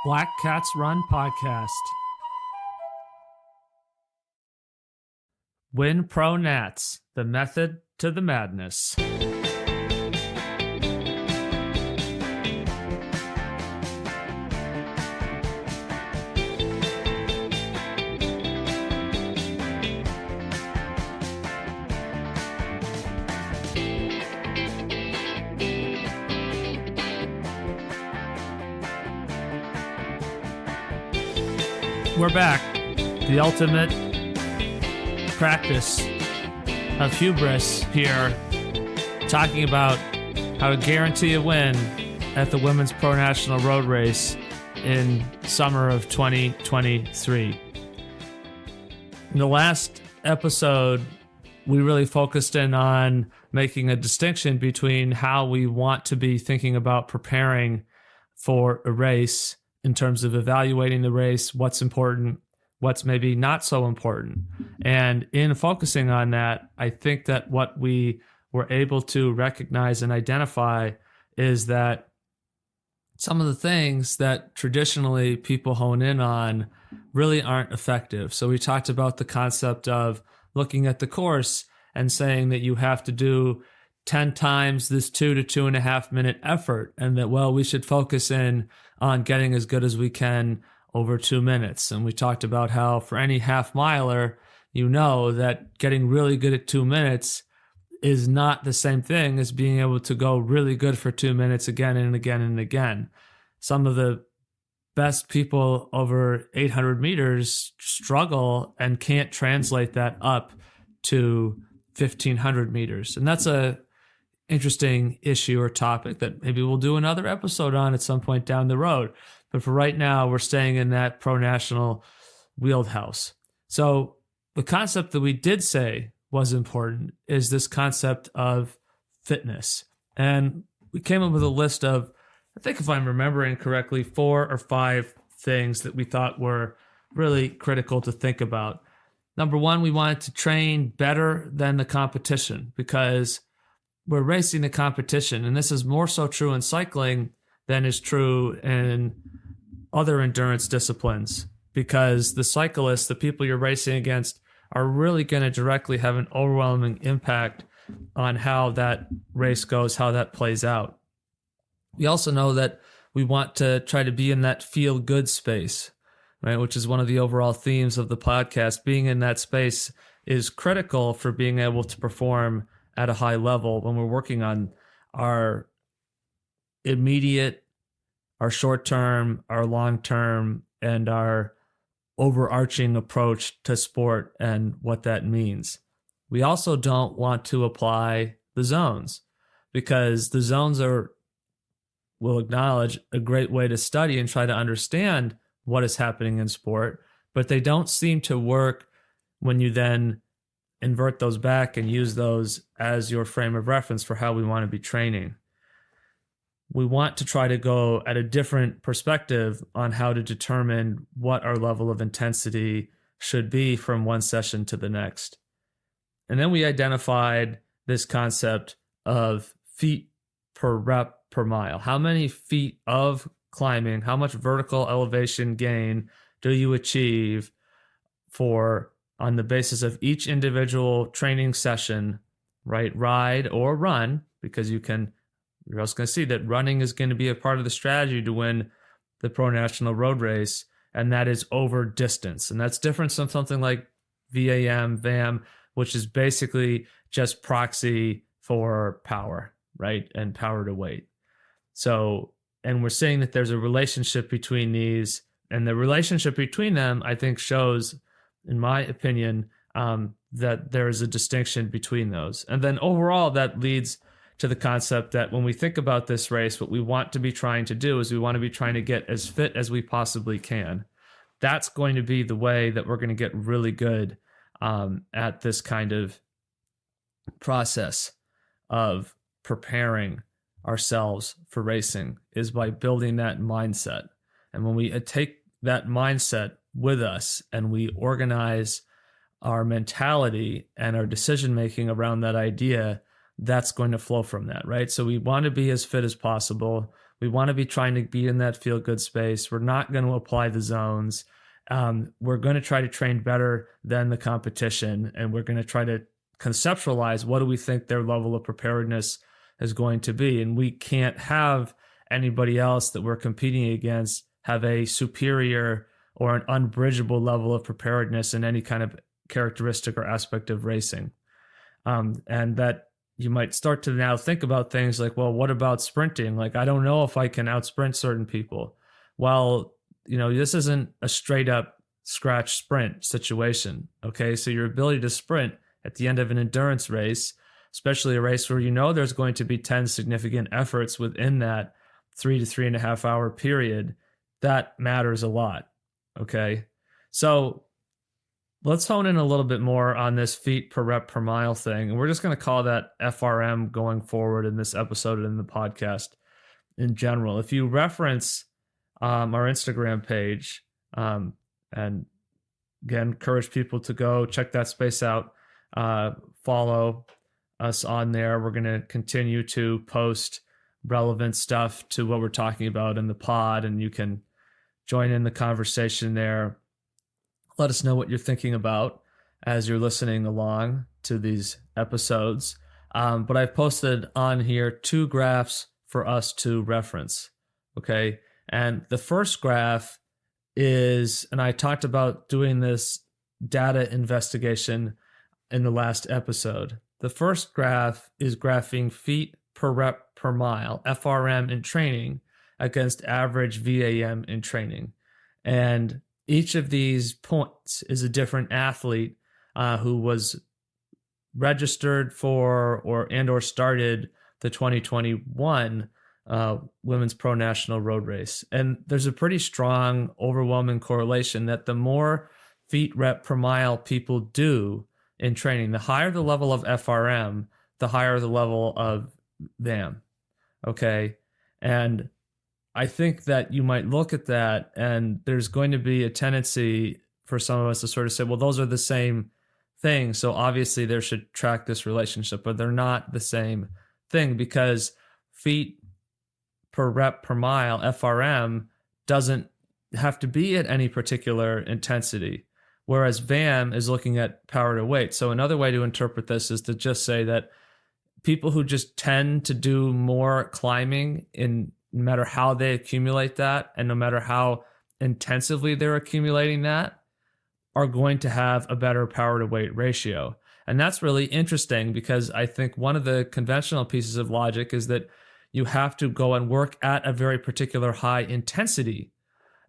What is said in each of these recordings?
Black Cats Run podcast. Win Pro Nats, the method to the madness. We're back. The ultimate practice of hubris here, talking about how to guarantee a win at the Women's Pro National Road Race in summer of 2023. In the last episode, we really focused in on making a distinction between how we want to be thinking about preparing for a race in terms of evaluating the race, what's important, what's maybe not so important. And in focusing on that, I think that what we were able to recognize and identify is that some of the things that traditionally people hone in on really aren't effective. So we talked about the concept of looking at the course and saying that you have to do 10 times this 2 to 2.5 minute effort, and that, well, we should focus in on getting as good as we can over 2 minutes. And we talked about how for any half miler, you know that getting really good at 2 minutes is not the same thing as being able to go really good for 2 minutes again and again and again. Some of the best people over 800 meters struggle and can't translate that up to 1,500 meters. And that's a interesting issue or topic that maybe we'll do another episode on at some point down the road. But for right now, we're staying in that pro national wheelhouse. So the concept that we did say was important is this concept of fitness. And we came up with a list of, I think if I'm remembering correctly, 4 or 5 things that we thought were really critical to think about. Number one, we wanted to train better than the competition, because we're racing the competition. And this is more so true in cycling than is true in other endurance disciplines, because the cyclists, the people you're racing against, are really going to directly have an overwhelming impact on how that race goes, how that plays out. We also know that we want to try to be in that feel-good space, right? Which is one of the overall themes of the podcast. Being in that space is critical for being able to perform at a high level when we're working on our immediate, our short-term, our long-term, and our overarching approach to sport and what that means. We also don't want to apply the zones, because the zones are, we'll acknowledge, a great way to study and try to understand what is happening in sport, but they don't seem to work when you then invert those back and use those as your frame of reference for how we want to be training. We want to try to go at a different perspective on how to determine what our level of intensity should be from one session to the next. And then we identified this concept of feet per rep per mile. How many feet of climbing, how much vertical elevation gain do you achieve on the basis of each individual training session, right? Ride or run, because you're also going to see that running is going to be a part of the strategy to win the Pro National Road Race, and that is over distance. And that's different from something like VAM, which is basically just proxy for power, right? And power to weight. So, and we're seeing that there's a relationship between these, and the relationship between them, I think, shows, in my opinion, that there is a distinction between those. And then overall, that leads to the concept that when we think about this race, what we want to be trying to do is we want to be trying to get as fit as we possibly can. That's going to be the way that we're going to get really good at this kind of process of preparing ourselves for racing, is by building that mindset. And when we take that mindset with us and we organize our mentality and our decision making around that idea, that's going to flow from that, right? So we want to be as fit as possible. We want to be trying to be in that feel good space. We're not going to apply the zones. We're going to try to train better than the competition, and we're going to try to conceptualize what do we think their level of preparedness is going to be. And we can't have anybody else that we're competing against have a superior or an unbridgeable level of preparedness in any kind of characteristic or aspect of racing. And that you might start to now think about things like, well, what about sprinting? Like, I don't know if I can outsprint certain people. Well, this isn't a straight up scratch sprint situation. Okay. So your ability to sprint at the end of an endurance race, especially a race where there's going to be 10 significant efforts within that 3 to 3.5 hour period, that matters a lot. Okay. So let's hone in a little bit more on this feet per rep per mile thing. And we're just going to call that FRM going forward in this episode and in the podcast in general. If you reference our Instagram page, and again, encourage people to go check that space out, follow us on there. We're going to continue to post relevant stuff to what we're talking about in the pod, and you can join in the conversation there. Let us know what you're thinking about as you're listening along to these episodes. But I've posted on here 2 graphs for us to reference. Okay. And the first graph is, and I talked about doing this data investigation in the last episode. The first graph is graphing feet per rep per mile, FRM in training, against average VAM in training. And each of these points is a different athlete who was registered for or started the 2021 Women's Pro National Road Race. And there's a pretty strong, overwhelming correlation that the more feet rep per mile people do in training, the higher the level of FRM, the higher the level of VAM. Okay. And I think that you might look at that, and there's going to be a tendency for some of us to sort of say, well, those are the same thing, so obviously there should track this relationship, but they're not the same thing, because feet per rep per mile, FRM, doesn't have to be at any particular intensity, whereas VAM is looking at power to weight. So another way to interpret this is to just say that people who just tend to do more climbing, in no matter how they accumulate that, and no matter how intensively they're accumulating that, are going to have a better power to weight ratio. And that's really interesting, because I think one of the conventional pieces of logic is that you have to go and work at a very particular high intensity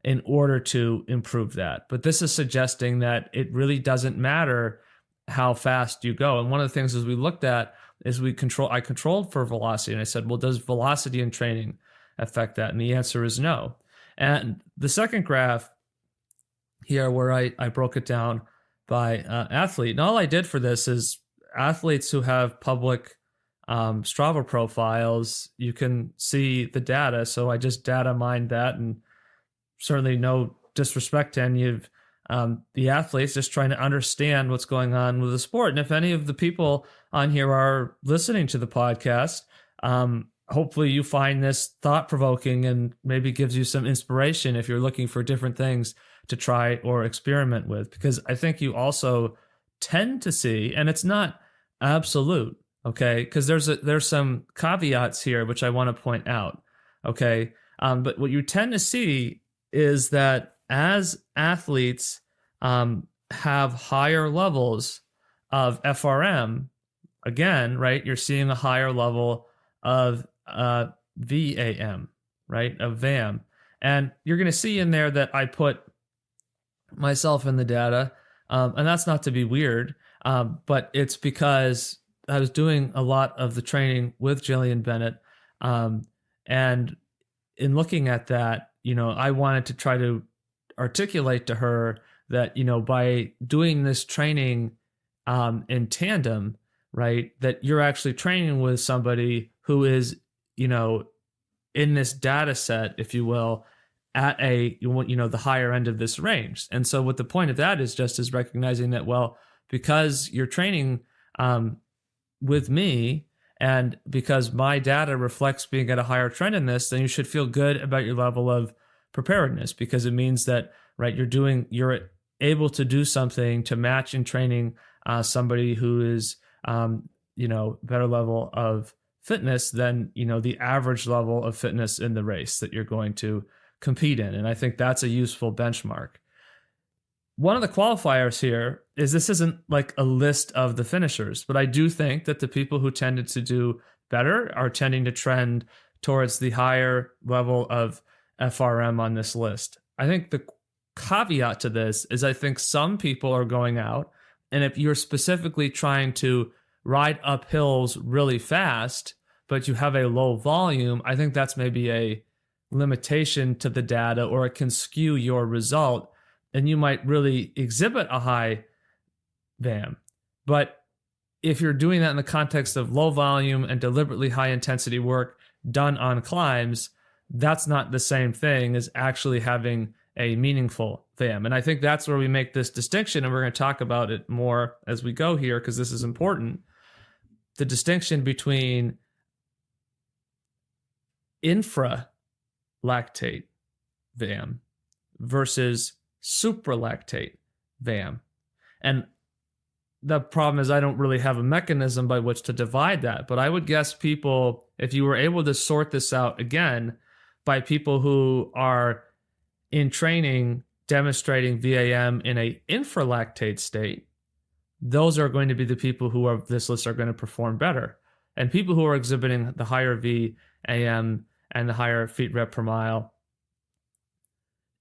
in order to improve that. But this is suggesting that it really doesn't matter how fast you go. And one of the things as we looked at is I controlled for velocity, and I said, well, does velocity in training affect that? And the answer is no. And the second graph here, where I broke it down by athlete, and all I did for this is athletes who have public Strava profiles, you can see the data. So I just data mined that, and certainly no disrespect to any of the athletes, just trying to understand what's going on with the sport. And if any of the people on here are listening to the podcast, hopefully you find this thought-provoking and maybe gives you some inspiration if you're looking for different things to try or experiment with. Because I think you also tend to see, and it's not absolute, okay, because there's some caveats here which I want to point out, okay. But what you tend to see is that as athletes have higher levels of FRM, again, right, you're seeing a higher level of VAM, right, of VAM. And you're going to see in there that I put myself in the data, and that's not to be weird, but it's because I was doing a lot of the training with Jillian Bennett, and in looking at that, I wanted to try to articulate to her that, by doing this training in tandem, right, that you're actually training with somebody who is, in this data set, if you will, at the higher end of this range. And so what the point of that is just is recognizing that, well, because you're training with me And because my data reflects being at a higher trend in this, then you should feel good about your level of preparedness, because it means that, right, you're able to do something to match in training somebody who is, better level of fitness than, the average level of fitness in the race that you're going to compete in. And I think that's a useful benchmark. One of the qualifiers here is this isn't like a list of the finishers, but I do think that the people who tended to do better are tending to trend towards the higher level of FRM on this list. I think the caveat to this is I think some people are going out, and if you're specifically trying to ride up hills really fast, but you have a low volume, I think that's maybe a limitation to the data, or it can skew your result, and you might really exhibit a high VAM. But if you're doing that in the context of low volume and deliberately high intensity work done on climbs, that's not the same thing as actually having a meaningful VAM. And I think that's where we make this distinction, and we're going to talk about it more as we go here because this is important. The distinction between infralactate VAM versus supralactate VAM. And the problem is I don't really have a mechanism by which to divide that, but I would guess people, if you were able to sort this out again by people who are in training demonstrating VAM in a infralactate state, those are going to be the people who are this list are going to perform better. And people who are exhibiting the higher VAM and the higher feet rep per mile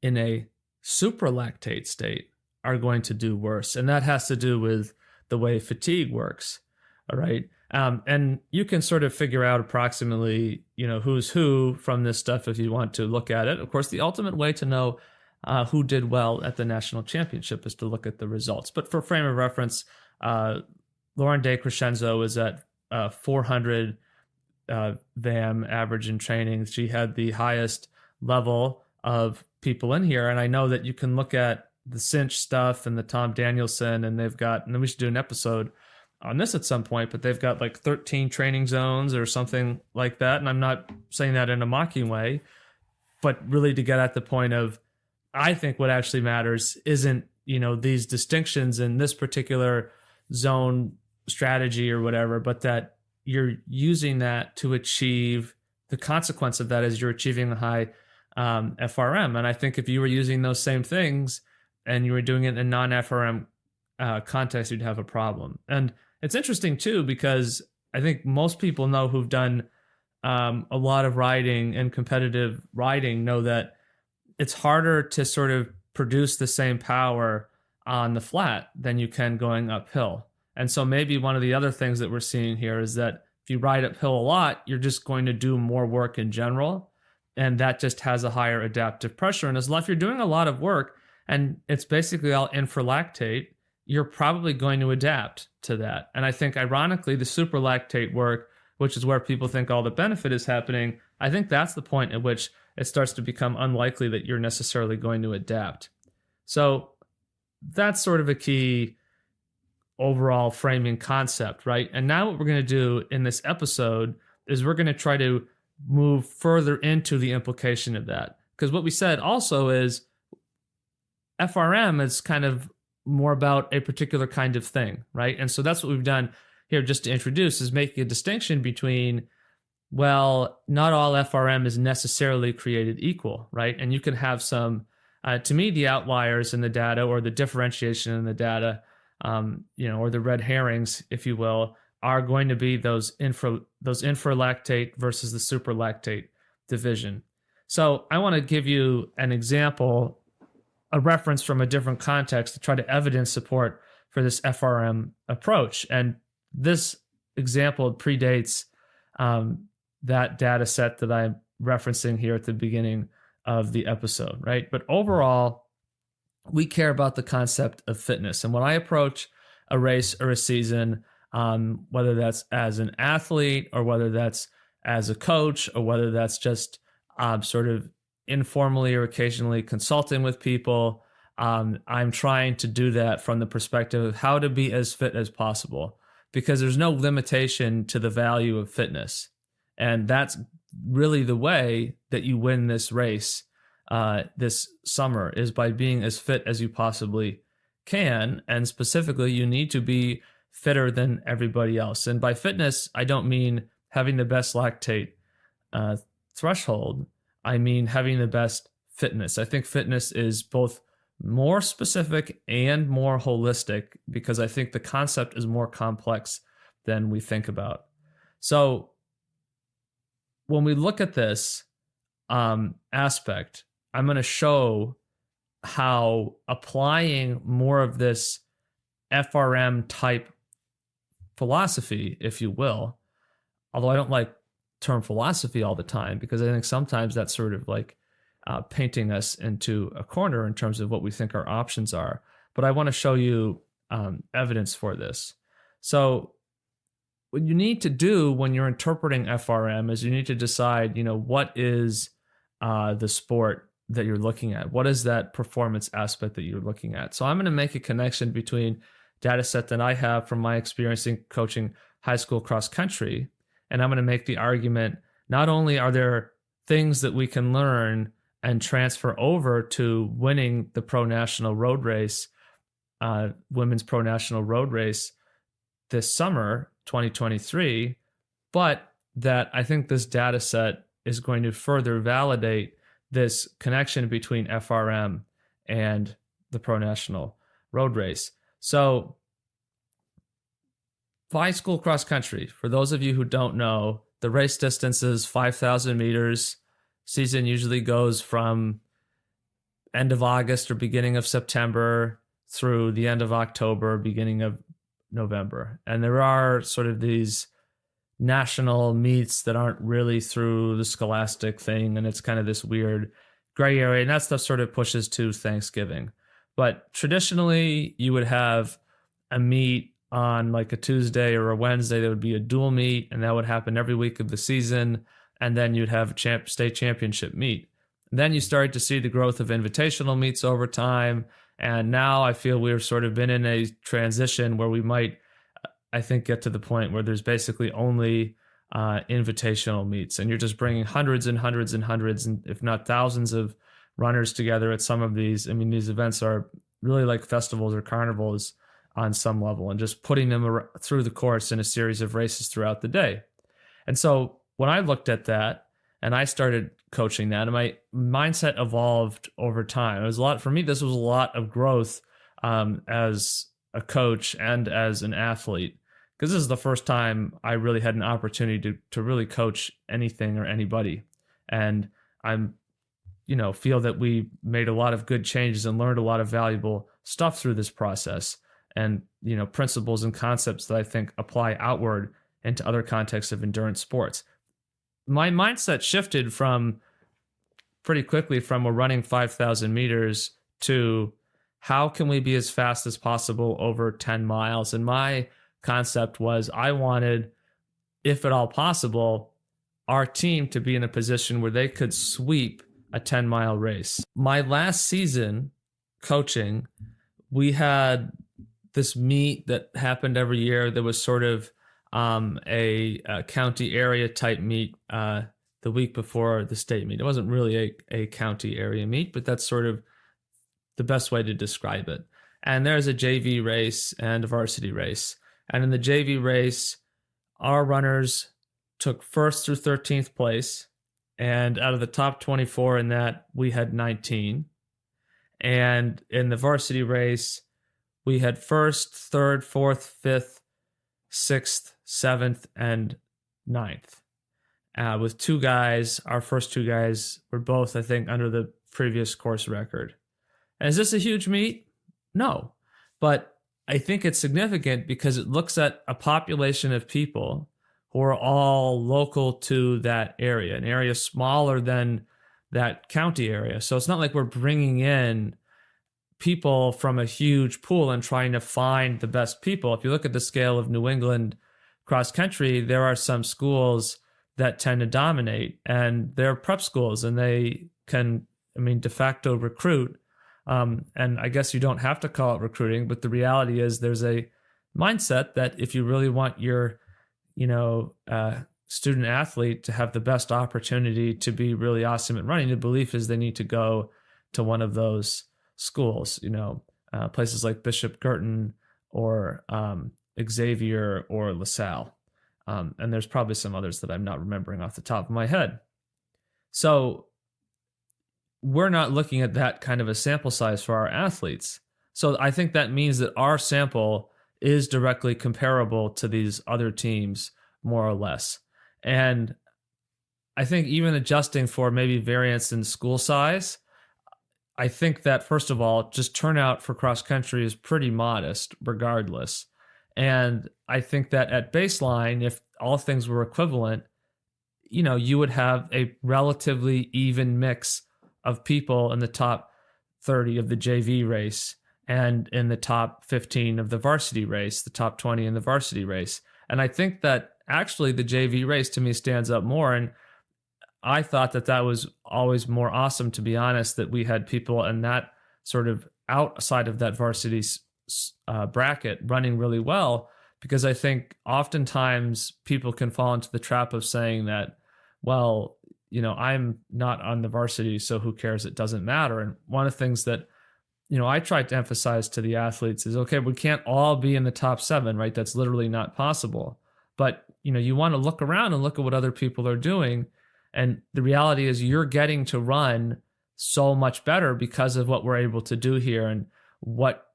in a supralactate state are going to do worse. And that has to do with the way fatigue works. All right. And you can sort of figure out approximately, who's who from this stuff if you want to look at it. Of course, the ultimate way to know who did well at the national championship is to look at the results. But for frame of reference, Lauren DeCrescenzo is at 400 VAM average in training. She had the highest level of people in here. And I know that you can look at the Cinch stuff and the Tom Danielson, and they've got, and then we should do an episode on this at some point, but they've got like 13 training zones or something like that. And I'm not saying that in a mocking way, but really to get at the point of, I think what actually matters isn't, these distinctions in this particular zone strategy or whatever, but that you're using that to achieve the consequence of that is you're achieving a high FRM. And I think if you were using those same things and you were doing it in a non-FRM context, you'd have a problem. And it's interesting too, because I think most people know who've done a lot of riding and competitive riding know that it's harder to sort of produce the same power on the flat than you can going uphill. And so maybe one of the other things that we're seeing here is that if you ride uphill a lot, you're just going to do more work in general. And that just has a higher adaptive pressure. And as long as you're doing a lot of work and it's basically all infralactate, you're probably going to adapt to that. And I think ironically, the supralactate work, which is where people think all the benefit is happening, I think that's the point at which it starts to become unlikely that you're necessarily going to adapt. So that's sort of a key overall framing concept, right? And now what we're going to do in this episode is we're going to try to move further into the implication of that. Because what we said also is FRM is kind of more about a particular kind of thing, right? And so that's what we've done here just to introduce is making a distinction between, well, not all FRM is necessarily created equal, right? And you can have some, to me, the outliers in the data or the differentiation in the data, or the red herrings, if you will, are going to be those infralactate versus the supralactate division. So I want to give you an example, a reference from a different context to try to evidence support for this FRM approach. And this example predates that data set that I'm referencing here at the beginning of the episode, right? But overall, we care about the concept of fitness. And when I approach a race or a season, whether that's as an athlete or whether that's as a coach or whether that's just sort of informally or occasionally consulting with people, I'm trying to do that from the perspective of how to be as fit as possible. because there's no limitation to the value of fitness. And that's really the way that you win this race this summer, is by being as fit as you possibly can. And specifically, you need to be fitter than everybody else. And by fitness, I don't mean having the best lactate threshold. I mean having the best fitness. I think fitness is both more specific and more holistic, because I think the concept is more complex than we think about. So when we look at this aspect, I'm going to show how applying more of this FRM type philosophy, if you will, although I don't like term philosophy all the time, because I think sometimes that's sort of like painting us into a corner in terms of what we think our options are. But I want to show you evidence for this. So what you need to do when you're interpreting FRM is you need to decide, what is the sport that you're looking at? What is that performance aspect that you're looking at? So I'm going to make a connection between data set that I have from my experience in coaching high school cross country, and I'm going to make the argument, not only are there things that we can learn and transfer over to winning the pro national road race, women's pro national road race this summer, 2023, but that I think this data set is going to further validate this connection between FRM and the pro national road race. So high school cross country, for those of you who don't know, the race distance is 5,000 meters. Season usually goes from end of August or beginning of September through the end of October, beginning of November. And there are sort of these national meets that aren't really through the scholastic thing, and it's kind of this weird gray area, and that stuff sort of pushes to Thanksgiving. But traditionally, you would have a meet on like a Tuesday or a Wednesday. That would be a dual meet, and that would happen every week of the season. And then you'd have a state championship meet. And then you start to see the growth of invitational meets over time. And now I feel we've sort of been in a transition where we might, I think, get to the point where there's basically only invitational meets, and you're just bringing hundreds and hundreds and hundreds, and if not thousands of runners together at some of these. I mean, these events are really like festivals or carnivals on some level, and just putting them through the course in a series of races throughout the day. And so when I looked at that and I started coaching that, and my mindset evolved over time. It was a lot for me. This was a lot of growth as a coach and as an athlete, because this is the first time I really had an opportunity to really coach anything or anybody. And I'm, feel that we made a lot of good changes and learned a lot of valuable stuff through this process, and, principles and concepts that I think apply outward into other contexts of endurance sports. My mindset shifted from pretty quickly from we're running 5,000 meters to how can we be as fast as possible over 10 miles? And my concept was I wanted, if at all possible, our team to be in a position where they could sweep a 10-mile race. My last season coaching, we had this meet that happened every year that was sort of a county area type meet the week before the state meet. It wasn't really a county area meet, but that's sort of the best way to describe it. And there's a JV race and a varsity race. And in the JV race, our runners took 1st through 13th place. And out of the top 24 in that, we had 19. And in the varsity race, we had 1st, 3rd, 4th, 5th, 6th, 7th, and 9th. With two guys, our first two guys were both, I think, under the previous course record. And is this a huge meet? No. But I think it's significant because it looks at a population of people who are all local to that area, an area smaller than that county area. So it's not like we're bringing in people from a huge pool and trying to find the best people. If you look at the scale of New England cross country, there are some schools that tend to dominate, and they're prep schools, and they can, de facto recruit. And I guess you don't have to call it recruiting, but the reality is there's a mindset that if you really want your, student athlete to have the best opportunity to be really awesome at running, the belief is they need to go to one of those schools, places like Bishop Girton or Xavier or LaSalle. And there's probably some others that I'm not remembering off the top of my head. So we're not looking at that kind of a sample size for our athletes. So I think that means that our sample is directly comparable to these other teams, more or less. And I think even adjusting for maybe variance in school size, I think that, first of all, just turnout for cross country is pretty modest regardless. And I think that at baseline, if all things were equivalent, you would have a relatively even mix of people in the top 30 of the JV race and in the top 15 of the varsity race, the top 20 in the varsity race. And I think that actually the JV race to me stands up more. And I thought that was always more awesome, to be honest, that we had people in that sort of outside of that varsity bracket running really well, because I think oftentimes people can fall into the trap of saying that, well, I'm not on the varsity, so who cares? It doesn't matter. And one of the things that, I tried to emphasize to the athletes is, okay, we can't all be in the top 7, right? That's literally not possible. But, you want to look around and look at what other people are doing. And the reality is you're getting to run so much better because of what we're able to do here and what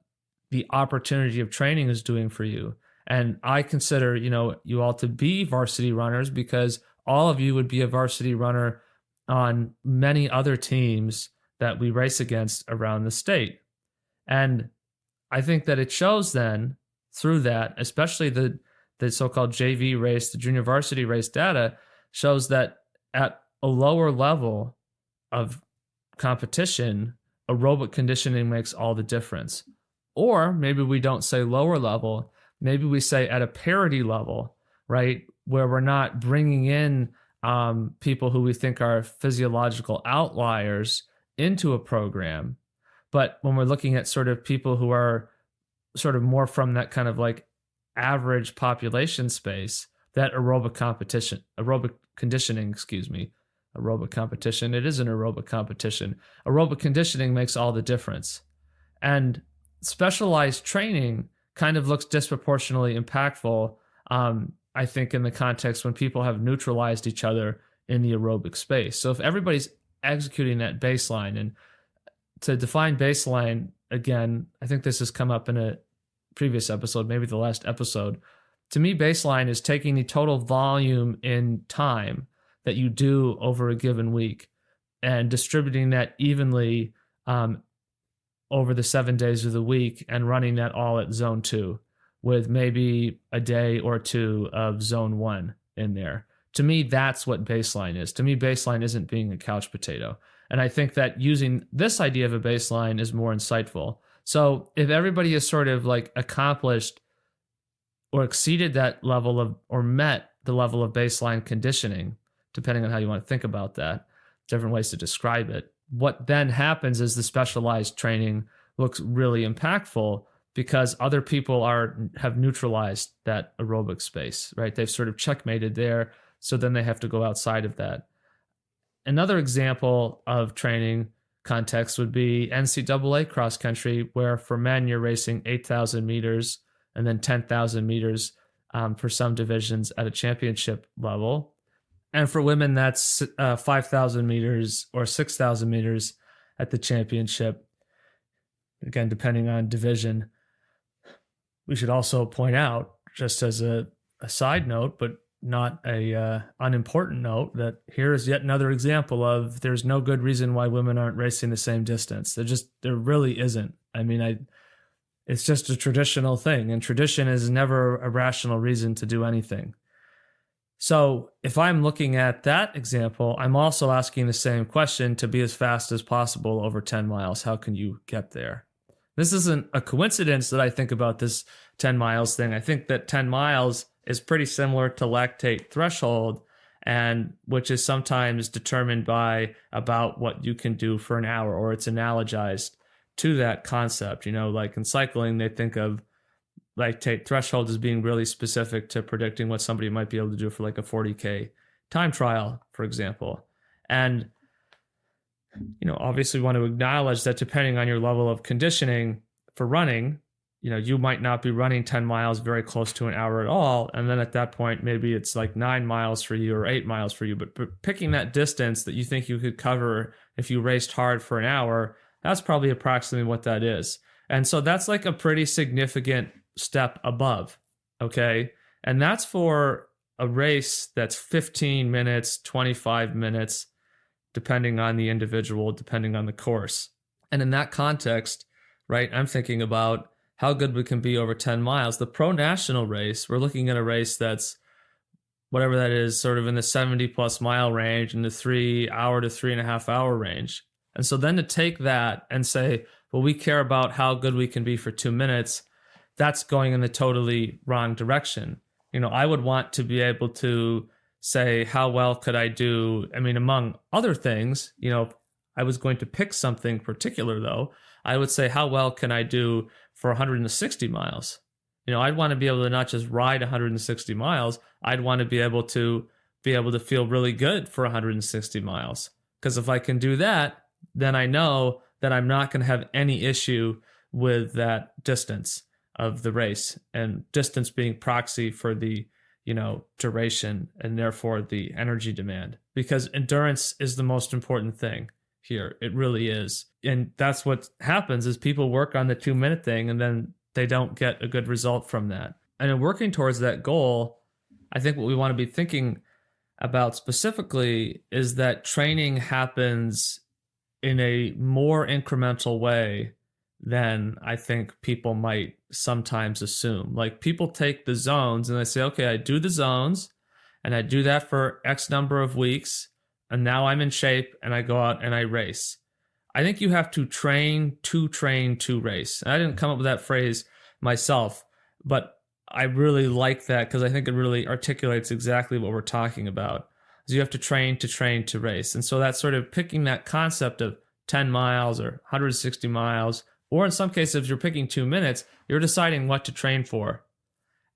the opportunity of training is doing for you. And I consider, you all to be varsity runners, because all of you would be a varsity runner on many other teams that we race against around the state. And I think that it shows then through that, especially the so-called JV race, the junior varsity race data shows that at a lower level of competition, aerobic conditioning makes all the difference. Or maybe we don't say lower level, maybe we say at a parity level, right? Where we're not bringing in people who we think are physiological outliers into a program. But when we're looking at sort of people who are sort of more from that kind of like average population space, that aerobic competition, aerobic conditioning, aerobic competition, it is an aerobic competition. Aerobic conditioning makes all the difference. And specialized training kind of looks disproportionately impactful, I think, in the context when people have neutralized each other in the aerobic space. So if everybody's executing that baseline, and to define baseline, again, I think this has come up in a previous episode, maybe the last episode. To me, baseline is taking the total volume in time that you do over a given week and distributing that evenly over the 7 days of the week and running that all at zone 2 with maybe a day or 2 of zone 1 in there. To me, that's what baseline is. To me, baseline isn't being a couch potato. And I think that using this idea of a baseline is more insightful. So if everybody has sort of like accomplished or exceeded that level of, or met the level of baseline conditioning, depending on how you want to think about that, different ways to describe it, what then happens is the specialized training looks really impactful because other people have neutralized that aerobic space, right? They've sort of checkmated there, so then they have to go outside of that. Another example of training context would be NCAA cross country, where for men you're racing 8,000 meters and then 10,000 meters for some divisions at a championship level. And for women, that's 5,000 meters or 6,000 meters at the championship, again, depending on division. We should also point out, just as a side note, but not a unimportant note, that here is yet another example of there's no good reason why women aren't racing the same distance. There really isn't. I mean, it's just a traditional thing, and tradition is never a rational reason to do anything. So if I'm looking at that example, I'm also asking the same question: to be as fast as possible over 10 miles, how can you get there? This isn't a coincidence that I think about this 10 miles thing. I think that 10 miles is pretty similar to lactate threshold, and which is sometimes determined by about what you can do for an hour, or it's analogized to that concept. Like in cycling, they think of like take threshold as being really specific to predicting what somebody might be able to do for like a 40K time trial, for example. And, obviously we want to acknowledge that depending on your level of conditioning for running, you might not be running 10 miles very close to an hour at all. And then at that point, maybe it's like 9 miles for you or 8 miles for you. But picking that distance that you think you could cover if you raced hard for an hour, that's probably approximately what that is. And so that's like a pretty significant step above, okay? And that's for a race that's 15 minutes, 25 minutes, depending on the individual, depending on the course. And in that context, right, I'm thinking about how good we can be over 10 miles. The pro national race, we're looking at a race that's whatever that is, sort of in the 70 plus mile range, in the 3 hour to 3.5 hour range. And so then to take that and say, well, we care about how good we can be for 2 minutes, that's going in the totally wrong direction. I would want to be able to say, how well could I do? I mean, among other things, I was going to pick something particular though. I would say, how well can I do for 160 miles? I'd want to be able to not just ride 160 miles. I'd want to be able to feel really good for 160 miles. Because if I can do that, then I know that I'm not going to have any issue with that distance of the race, and distance being proxy for the, duration and therefore the energy demand, because endurance is the most important thing here. It really is. And that's what happens is people work on the 2 minute thing and then they don't get a good result from that. And in working towards that goal, I think what we want to be thinking about specifically is that training happens in a more incremental way than I think people might sometimes assume. Like people take the zones and they say, okay, I do the zones and I do that for X number of weeks, and now I'm in shape and I go out and I race. I think you have to train to race. And I didn't come up with that phrase myself, but I really like that because I think it really articulates exactly what we're talking about. So you have to train to race. And so that's sort of picking that concept of 10 miles or 160 miles, or in some cases, if you're picking 2 minutes, you're deciding what to train for.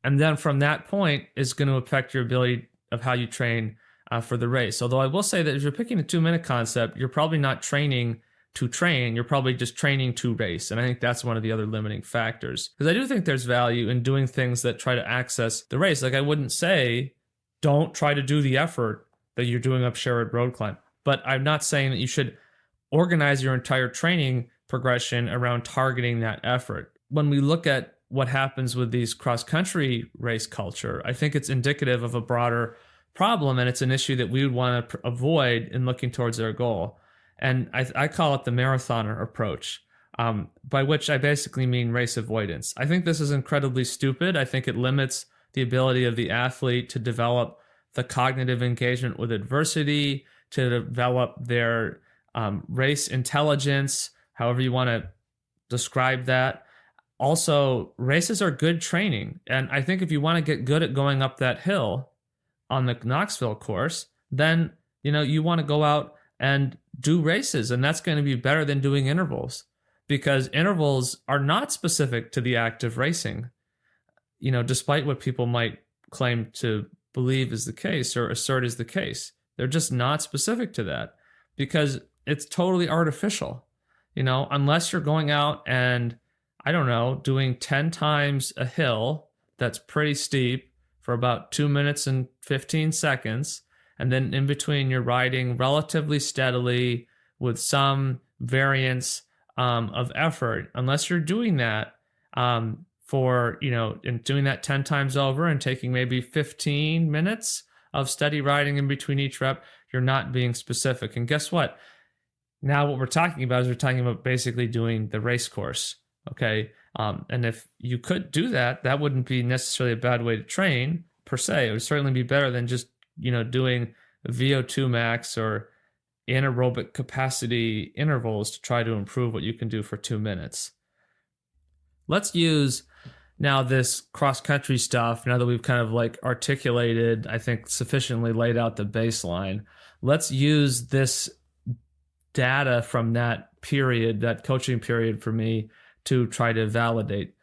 And then from that point is going to affect your ability of how you train for the race. Although I will say that if you're picking a 2 minute concept, you're probably not training to train, you're probably just training to race. And I think that's one of the other limiting factors. Because I do think there's value in doing things that try to access the race. Like I wouldn't say, don't try to do the effort that you're doing up Sherwood Road Climb. But I'm not saying that you should organize your entire training progression around targeting that effort. When we look at what happens with these cross-country race culture, I think it's indicative of a broader problem, and it's an issue that we would want to avoid in looking towards our goal. And I call it the marathoner approach, by which I basically mean race avoidance. I think this is incredibly stupid. I think it limits the ability of the athlete to develop the cognitive engagement with adversity, to develop their race intelligence, however you want to describe that. Also, races are good training. And I think if you want to get good at going up that hill on the Knoxville course, then, you want to go out and do races. And that's going to be better than doing intervals, because intervals are not specific to the act of racing, despite what people might claim to believe is the case or assert is the case. They're just not specific to that because it's totally artificial. Unless you're going out and, I don't know, doing 10 times a hill that's pretty steep for about 2 minutes and 15 seconds. And then in between, you're riding relatively steadily with some variance of effort. Unless you're doing that and doing that 10 times over and taking maybe 15 minutes of steady riding in between each rep, you're not being specific. And guess what? Now what we're talking about is we're talking about basically doing the race course, okay? And if you could do that, that wouldn't be necessarily a bad way to train per se. It would certainly be better than just, doing VO2 max or anaerobic capacity intervals to try to improve what you can do for 2 minutes. Let's use now this cross-country stuff, now that we've kind of like articulated, I think sufficiently laid out the baseline. Let's use this data from that period, that coaching period for me, to try to validate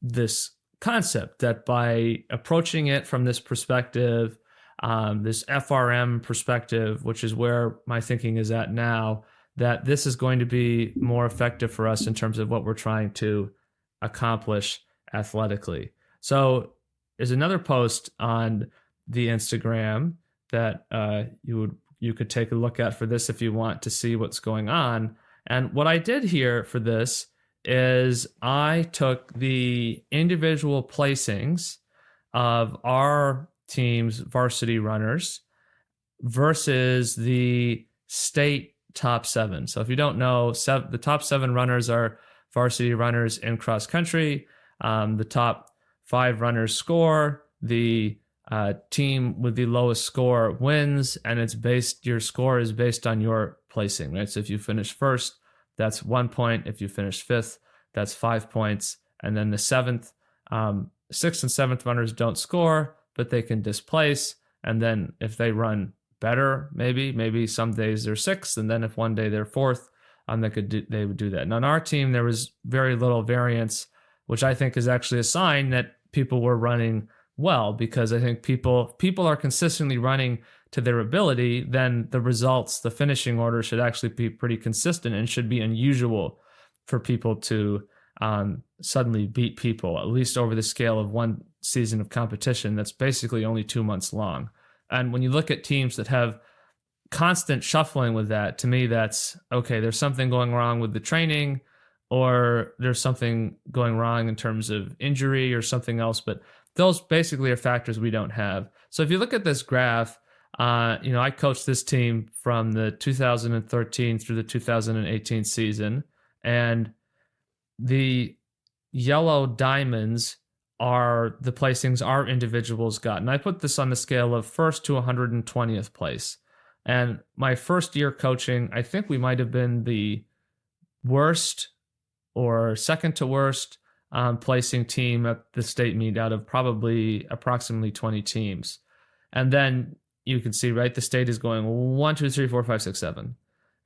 this concept that by approaching it from this perspective, this FRM perspective, which is where my thinking is at now, that this is going to be more effective for us in terms of what we're trying to accomplish athletically. So there's another post on the Instagram that you could take a look at for this if you want to see what's going on. And what I did here for this is I took the individual placings of our team's varsity runners versus the state top 7. So if you don't know, the top 7 runners are varsity runners in cross country. The top 5 runners score. The team with the lowest score wins, and your score is based on your placing, right? So if you finish first, that's 1 point. If you finish 5th, that's 5 points. And then the 7th, 6th and 7th runners don't score, but they can displace. And then if they run better, maybe some days they're 6th, and then if one day they're 4th, they would do that. Now on our team, there was very little variance, which I think is actually a sign that people were running well, because I think people are consistently running to their ability, then the results, the finishing order should actually be pretty consistent, and should be unusual for people to suddenly beat people, at least over the scale of one season of competition that's basically only 2 months long. And when you look at teams that have constant shuffling with that, to me, that's okay. There's something going wrong with the training, or there's something going wrong in terms of injury or something else. But those basically are factors we don't have. So if you look at this graph, I coached this team from the 2013 through the 2018 season, and the yellow diamonds are the placings our individuals got. And I put this on the scale of 1st to 120th place. And my first year coaching, I think we might have been the worst or second to worst placing team at the state meet out of probably approximately 20 teams. And then you can see, right, the state is going 1, 2, 3, 4, 5, 6, 7.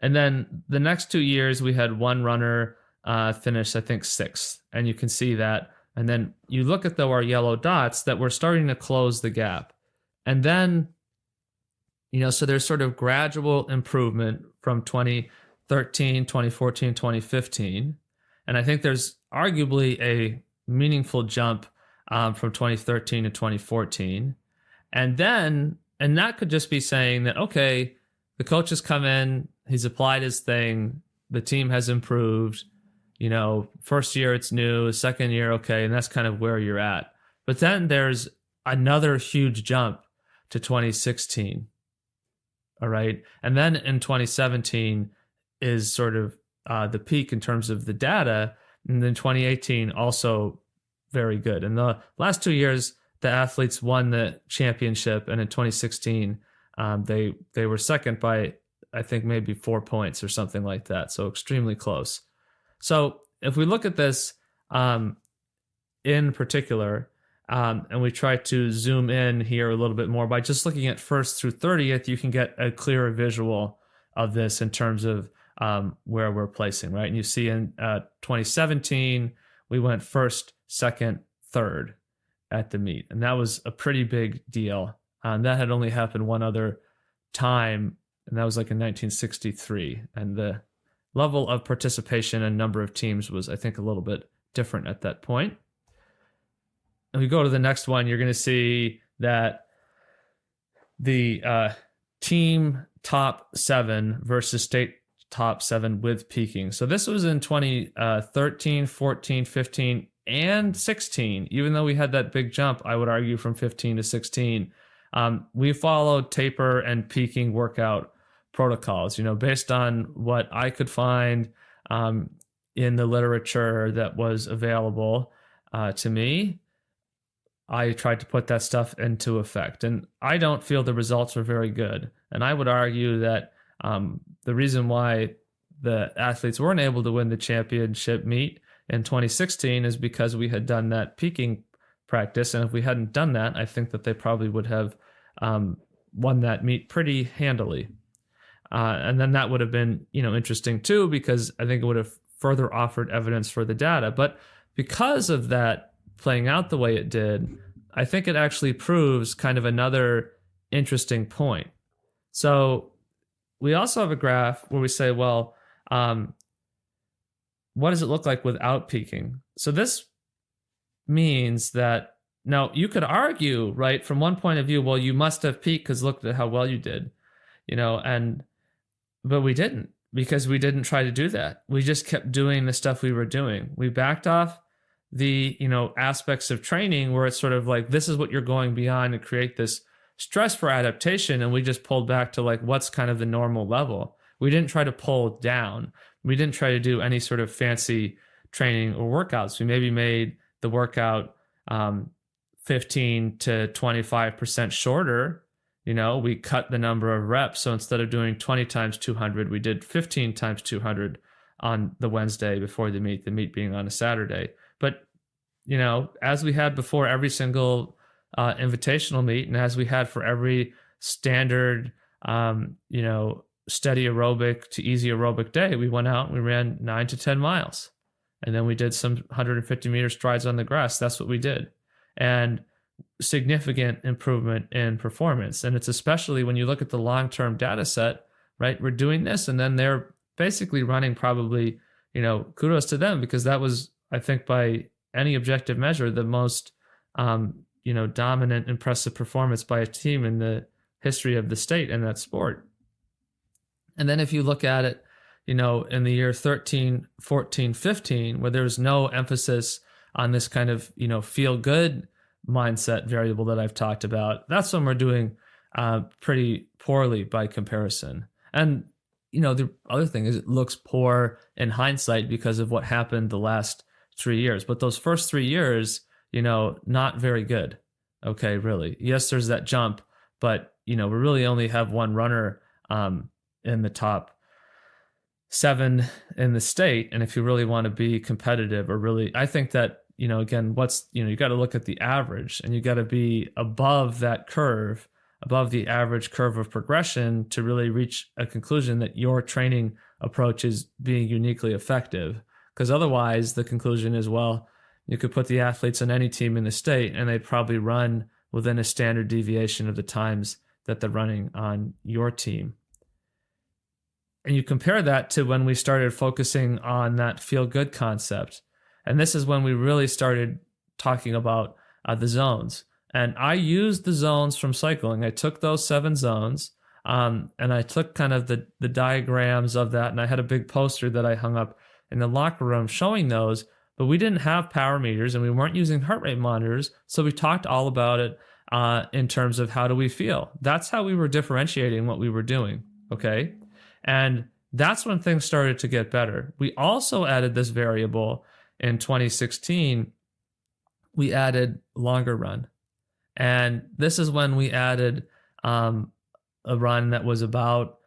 And then the next 2 years, we had one runner finish, I think, 6th. And you can see that. And then you look at our yellow dots that we're starting to close the gap. And then, so there's sort of gradual improvement from 2013, 2014, 2015. And I think there's arguably a meaningful jump from 2013 to 2014. And that could just be saying that, okay, the coach has come in, he's applied his thing, the team has improved. First year it's new, second year, okay, and that's kind of where you're at. But then there's another huge jump to 2016. All right. And then in 2017 is sort of the peak in terms of the data. And then 2018 also very good. In the last 2 years, the athletes won the championship, and in 2016, they were second by, I think, maybe 4 points or something like that. So extremely close. So if we look at this in particular, and we try to zoom in here a little bit more by just looking at 1st through 30th, you can get a clearer visual of this in terms of where we're placing, right? And you see in 2017, we went 1st, 2nd, 3rd at the meet. And that was a pretty big deal. That had only happened one other time, and that was like in 1963. And the level of participation and number of teams was, I think, a little bit different at that point. And we go to the next one, you're going to see that the team top 7 versus state top 7 with peaking. So this was in 2013, 14, 15, and 16. Even though we had that big jump, I would argue, from 15 to 16, we followed taper and peaking workout protocols, based on what I could find in the literature that was available to me. I tried to put that stuff into effect, and I don't feel the results were very good. And I would argue that the reason why the athletes weren't able to win the championship meet in 2016 is because we had done that peaking practice. And if we hadn't done that, I think that they probably would have won that meet pretty handily. And then that would have been, interesting too, because I think it would have further offered evidence for the data. But because of that playing out the way it did, I think it actually proves kind of another interesting point. So we also have a graph where we say, well, what does it look like without peaking? So this means that now you could argue, right, from one point of view, well, you must have peaked because look at how well you did, but we didn't, because we didn't try to do that. We just kept doing the stuff we were doing. We backed off the, aspects of training where it's sort of like, this is what you're going beyond to create this stress for adaptation. And we just pulled back to like, what's kind of the normal level. We didn't try to pull down. We didn't try to do any sort of fancy training or workouts. We maybe made the workout 15 to 25% shorter. We cut the number of reps. So instead of doing 20 times 200, we did 15 times 200 on the Wednesday before the meet being on a Saturday. But, as we had before every single invitational meet, and as we had for every standard, steady aerobic to easy aerobic day, we went out and we ran 9 to 10 miles. And then we did some 150 meter strides on the grass. That's what we did. And significant improvement in performance. And it's especially when you look at the long-term data set, right? We're doing this and then they're basically running probably, kudos to them, because that was, I think, by any objective measure, the most, dominant, impressive performance by a team in the history of the state in that sport. And then if you look at it, in the year 13, 14, 15, where there's no emphasis on this kind of, feel good mindset variable that I've talked about, that's when we're doing pretty poorly by comparison. And, the other thing is it looks poor in hindsight because of what happened the last 3 years. But those first 3 years, not very good. Okay, really. Yes, there's that jump, but, we really only have one runner in the top 7 in the state. And if you really want to be competitive, or really, I think that, again, you got to look at the average, and you got to be above that curve, above the average curve of progression to really reach a conclusion that your training approach is being uniquely effective. Because otherwise the conclusion is, well, you could put the athletes on any team in the state and they'd probably run within a standard deviation of the times that they're running on your team. And you compare that to when we started focusing on that feel-good concept. And this is when we really started talking about the zones. And I used the zones from cycling. I took those 7 zones and I took kind of the diagrams of that. And I had a big poster that I hung up in the locker room showing those. But we didn't have power meters and we weren't using heart rate monitors. So we talked all about it in terms of how do we feel. That's how we were differentiating what we were doing. Okay. And that's when things started to get better. We also added this variable in 2016. We added longer run. And this is when we added a run that was about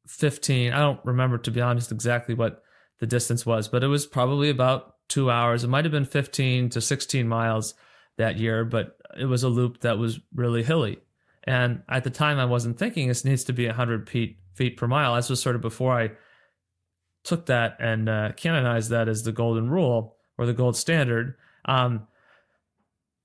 15. I don't remember, to be honest, exactly what the distance was, but it was probably about 2 hours. It might have been 15 to 16 miles that year, but it was a loop that was really hilly. And at the time, I wasn't thinking this needs to be 100 feet per mile. This was sort of before I took that and canonized that as the golden rule or the gold standard.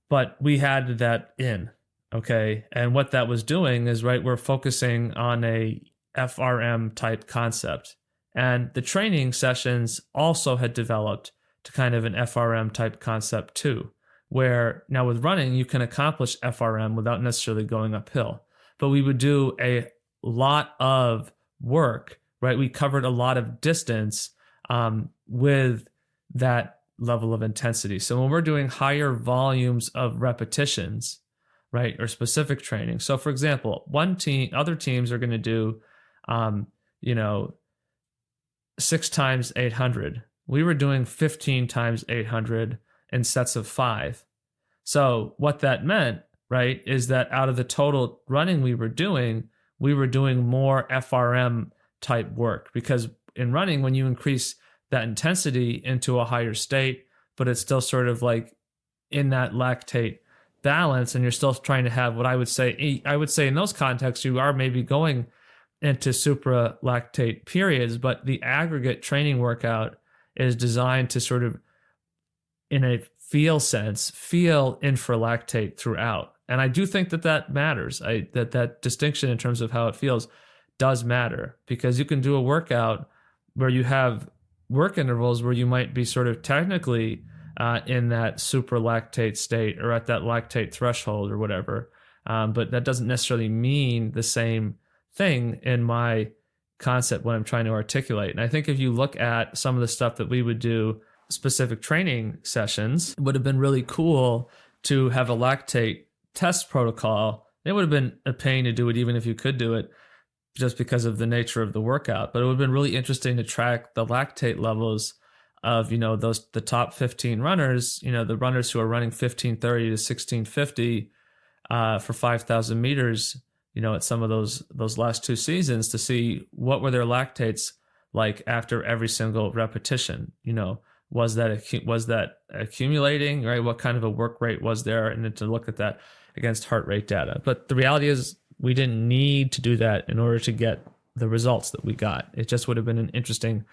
But we had that in, okay? And what that was doing is, right, we're focusing on a FRM type concept. And the training sessions also had developed to kind of an FRM type concept too, where now with running, you can accomplish FRM without necessarily going uphill. But we would do a lot of work, right? We covered a lot of distance with that level of intensity. So when we're doing higher volumes of repetitions, right, or specific training. So for example, other teams are going to do, 6 times 800. We were doing 15 times 800 in sets of 5. So what that meant, right, is that out of the total running we were doing more FRM type work, because in running, when you increase that intensity into a higher state, but it's still sort of like in that lactate balance, and you're still trying to have what I would say in those contexts, you are maybe going into supralactate periods, but the aggregate training workout is designed to sort of in a feel sense, feel infralactate throughout. And I do think that matters. That distinction in terms of how it feels does matter, because you can do a workout where you have work intervals where you might be sort of technically in that supralactate state or at that lactate threshold or whatever. But that doesn't necessarily mean the same thing in my concept when I'm trying to articulate. And I think if you look at some of the stuff that we would do, specific training sessions, it would have been really cool to have a lactate test protocol. It would have been a pain to do it even if you could do it, just because of the nature of the workout. But it would have been really interesting to track the lactate levels of, the top 15 runners, the runners who are running 1530 to 1650 for 5,000 meters, at some of those last two seasons, to see what were their lactates like after every single repetition. Was that accumulating, right? What kind of a work rate was there? And then to look at that against heart rate data. But the reality is we didn't need to do that in order to get the results that we got. It just would have been an interesting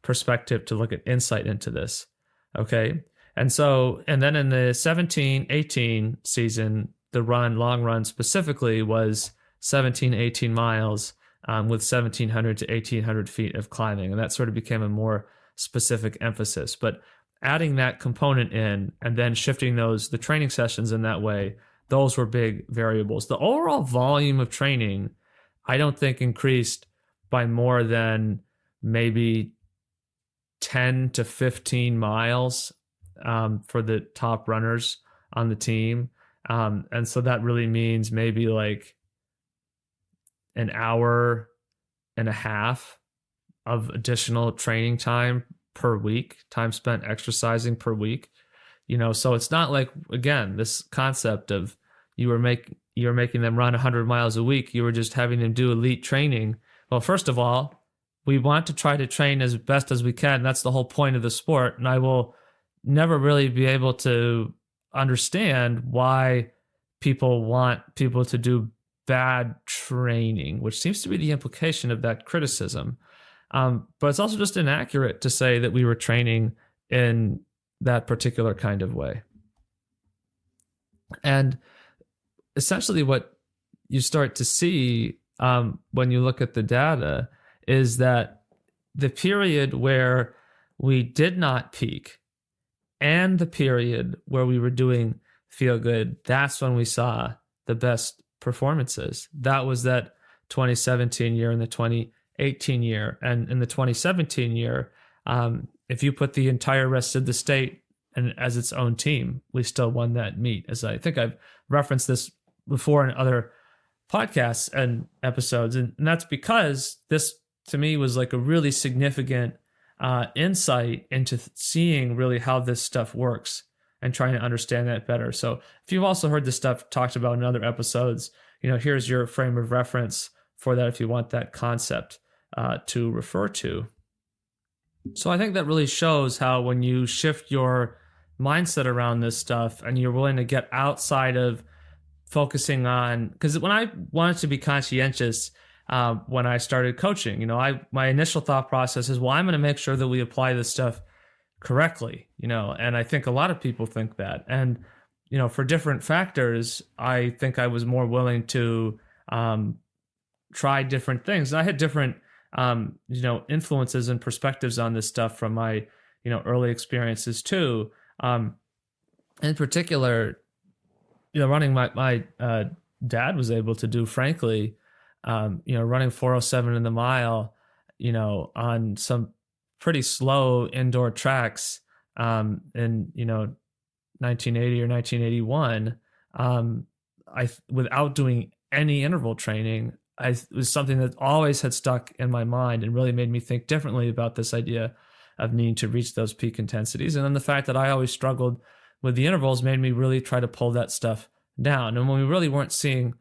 perspective to look at insight into this. Okay. And then in the 17-18 season, the long run specifically was 17-18 miles with 1,700 to 1,800 feet of climbing. And that sort of became a more specific emphasis. But adding that component in and then shifting the training sessions in that way, those were big variables. The overall volume of training, I don't think increased by more than maybe 10 to 15 miles for the top runners on the team. And so that really means maybe like an hour and a half of additional training time per week, time spent exercising per week. So it's not like, again, this concept of you were making them run 100 miles a week. You were just having them do elite training. Well, first of all, we want to try to train as best as we can. That's the whole point of the sport. And I will never really be able to understand why people want people to do bad training, which seems to be the implication of that criticism. But it's also just inaccurate to say that we were training in that particular kind of way. And essentially what you start to see when you look at the data is that the period where we did not peak and the period where we were doing feel good, that's when we saw the best performances. That was that 2017 year and the 2018 year. And in the 2017 year, if you put the entire rest of the state and as its own team, we still won that meet. As I think I've referenced this before in other podcasts and episodes. And that's because this, to me, was like a really significant insight into seeing really how this stuff works and trying to understand that better. So if you've also heard this stuff talked about in other episodes, here's your frame of reference for that if you want that concept to refer to. So I think that really shows how when you shift your mindset around this stuff and you're willing to get outside of focusing on, because when I wanted to be conscientious, when I started coaching, my initial thought process is, well, I'm going to make sure that we apply this stuff correctly, and I think a lot of people think that. And, for different factors, I think I was more willing to try different things. And I had different, influences and perspectives on this stuff from my, early experiences too. In particular, running my dad was able to do, frankly, running 407 in the mile, on some pretty slow indoor tracks in 1980 or 1981, without doing any interval training, it was something that always had stuck in my mind and really made me think differently about this idea of needing to reach those peak intensities. And then the fact that I always struggled with the intervals made me really try to pull that stuff down. And when we really weren't seeing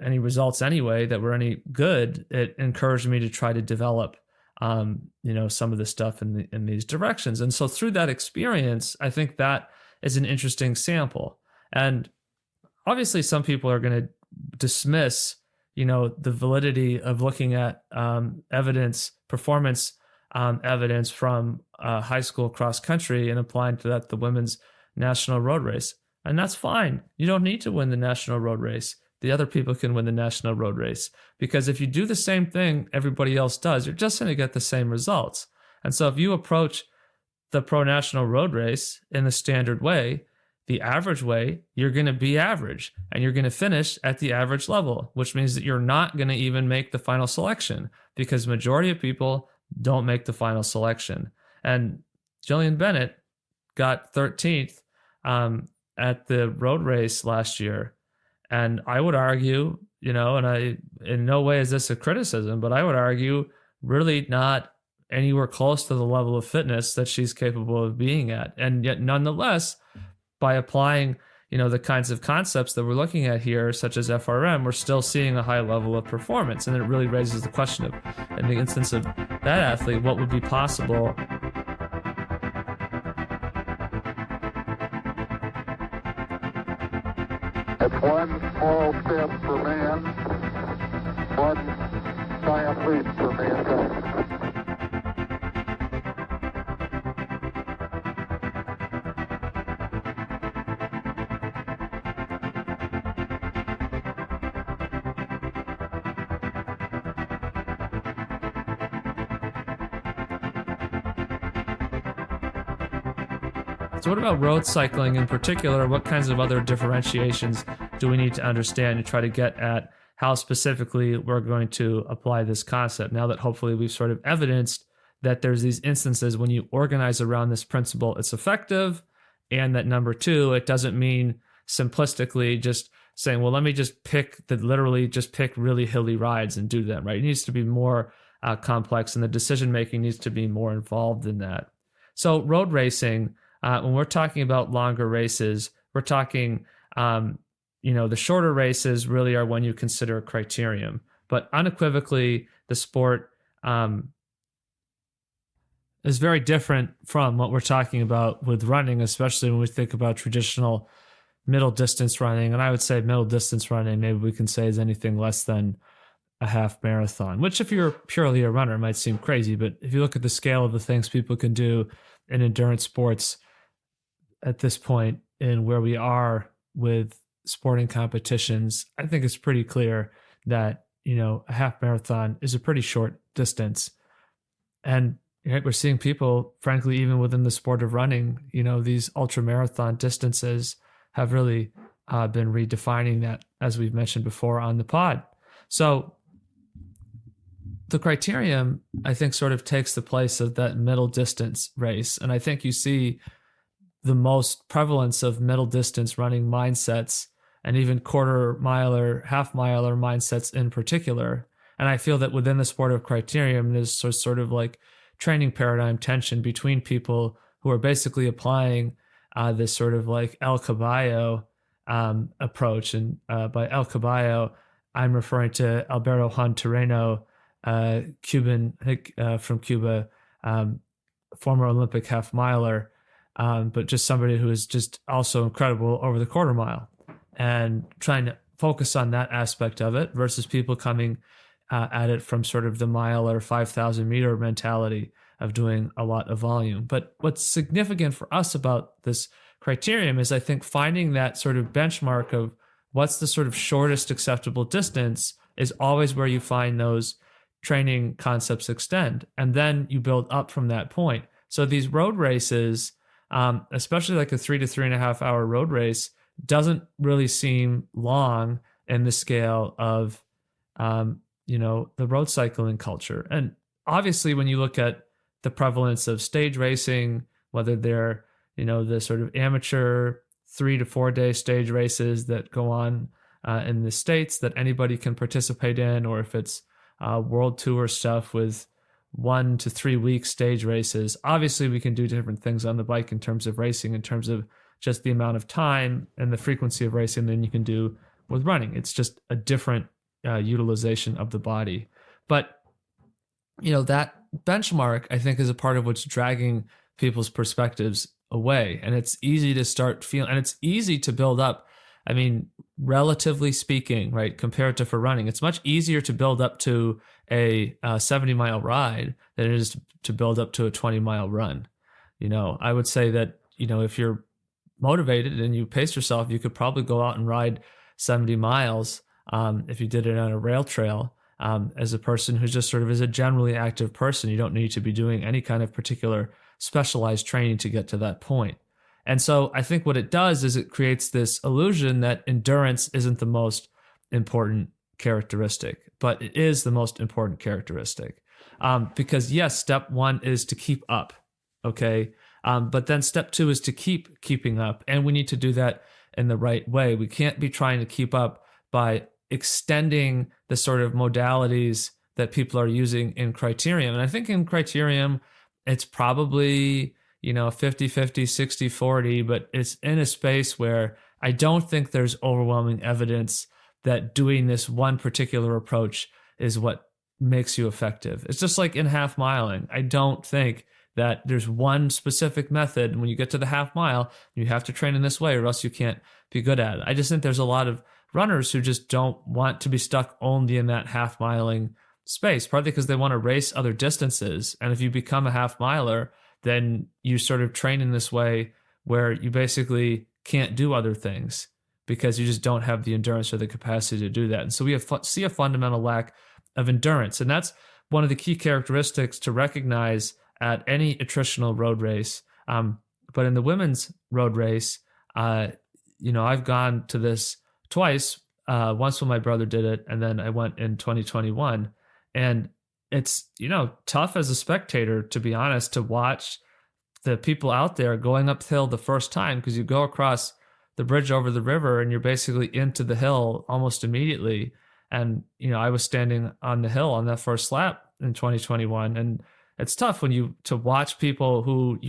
any results anyway that were any good, it encouraged me to try to develop some of the stuff in these directions. And so through that experience, I think that is an interesting sample. And obviously some people are going to dismiss, the validity of looking at evidence, performance evidence from high school cross country and applying to that the women's national road race. And that's fine. You don't need to win the national road race. The other people can win the national road race. Because if you do the same thing everybody else does, you're just going to get the same results. And so if you approach the pro national road race in the standard way, the average way, you're going to be average and you're going to finish at the average level, which means that you're not going to even make the final selection because majority of people don't make the final selection. And Jillian Bennett got 13th at the road race last year. And I would argue, and I, in no way is this a criticism, but I would argue really not anywhere close to the level of fitness that she's capable of being at. And yet nonetheless, by applying, the kinds of concepts that we're looking at here, such as FRM, we're still seeing a high level of performance. And it really raises the question of, in the instance of that athlete, what would be possible? It's one small step for man, one giant leap for mankind. So what about road cycling in particular? What kinds of other differentiations do we need to understand to try to get at how specifically we're going to apply this concept? Now that hopefully we've sort of evidenced that there's these instances when you organize around this principle, it's effective. And that number two, it doesn't mean simplistically just saying, well, let me just pick really hilly rides and do them, right? It needs to be more complex and the decision-making needs to be more involved in that. So road racing, when we're talking about longer races, we're talking, the shorter races really are when you consider a criterion. But unequivocally, the sport is very different from what we're talking about with running, especially when we think about traditional middle distance running. And I would say middle distance running, maybe we can say is anything less than a half marathon, which if you're purely a runner might seem crazy. But if you look at the scale of the things people can do in endurance sports, at this point in where we are with sporting competitions, I think it's pretty clear that, a half marathon is a pretty short distance. And we're seeing people, frankly, even within the sport of running, these ultra marathon distances have really been redefining that, as we've mentioned before on the pod. So the criterion, I think, sort of takes the place of that middle distance race. And I think you see the most prevalence of middle distance running mindsets and even quarter miler, half miler mindsets in particular. And I feel that within the sport of criterium, there's sort of like training paradigm tension between people who are basically applying this sort of like El Caballo approach. And by El Caballo, I'm referring to Alberto Hontoreno, Cuban, from Cuba, former Olympic half miler, but just somebody who is just also incredible over the quarter mile, and trying to focus on that aspect of it versus people coming at it from sort of the mile or 5,000 meter mentality of doing a lot of volume. But what's significant for us about this criterion is, I think, finding that sort of benchmark of what's the sort of shortest acceptable distance is always where you find those training concepts extend. And then you build up from that point. So these road races, especially like a 3 to 3.5 hour road race, doesn't really seem long in the scale of, the road cycling culture. And obviously, when you look at the prevalence of stage racing, whether they're, the sort of amateur 3 to 4 day stage races that go on in the States that anybody can participate in, or if it's world tour stuff with 1 to 3 week stage races. Obviously, we can do different things on the bike in terms of racing, in terms of just the amount of time and the frequency of racing than you can do with running. It's just a different utilization of the body. But, that benchmark, I think, is a part of what's dragging people's perspectives away. And it's easy to start feeling, and it's easy to build up. I mean, relatively speaking, right, compared to for running, it's much easier to build up to a 70-mile ride than it is to build up to a 20-mile run. I would say that, if you're motivated and you pace yourself, you could probably go out and ride 70 miles if you did it on a rail trail. As a person who just sort of is a generally active person, you don't need to be doing any kind of particular specialized training to get to that point. And so I think what it does is it creates this illusion that endurance isn't the most important characteristic, but it is the most important characteristic. Because yes, step one is to keep up, okay? But then step two is to keep keeping up, and we need to do that in the right way. We can't be trying to keep up by extending the sort of modalities that people are using in Criterium. And I think in Criterium, it's probably, 50-50, 60-40, but it's in a space where I don't think there's overwhelming evidence that doing this one particular approach is what makes you effective. It's just like in half miling. I don't think that there's one specific method. And when you get to the half mile, you have to train in this way or else you can't be good at it. I just think there's a lot of runners who just don't want to be stuck only in that half miling space, partly because they want to race other distances. And if you become a half miler, then you sort of train in this way where you basically can't do other things because you just don't have the endurance or the capacity to do that. And so we see a fundamental lack of endurance. And that's one of the key characteristics to recognize at any attritional road race. But in the women's road race, I've gone to this twice, once when my brother did it, and then I went in 2021. And it's, tough as a spectator, to be honest, to watch the people out there going uphill the first time, because you go across the bridge over the river and you're basically into the hill almost immediately. And, I was standing on the hill on that first lap in 2021. And it's tough to watch people who,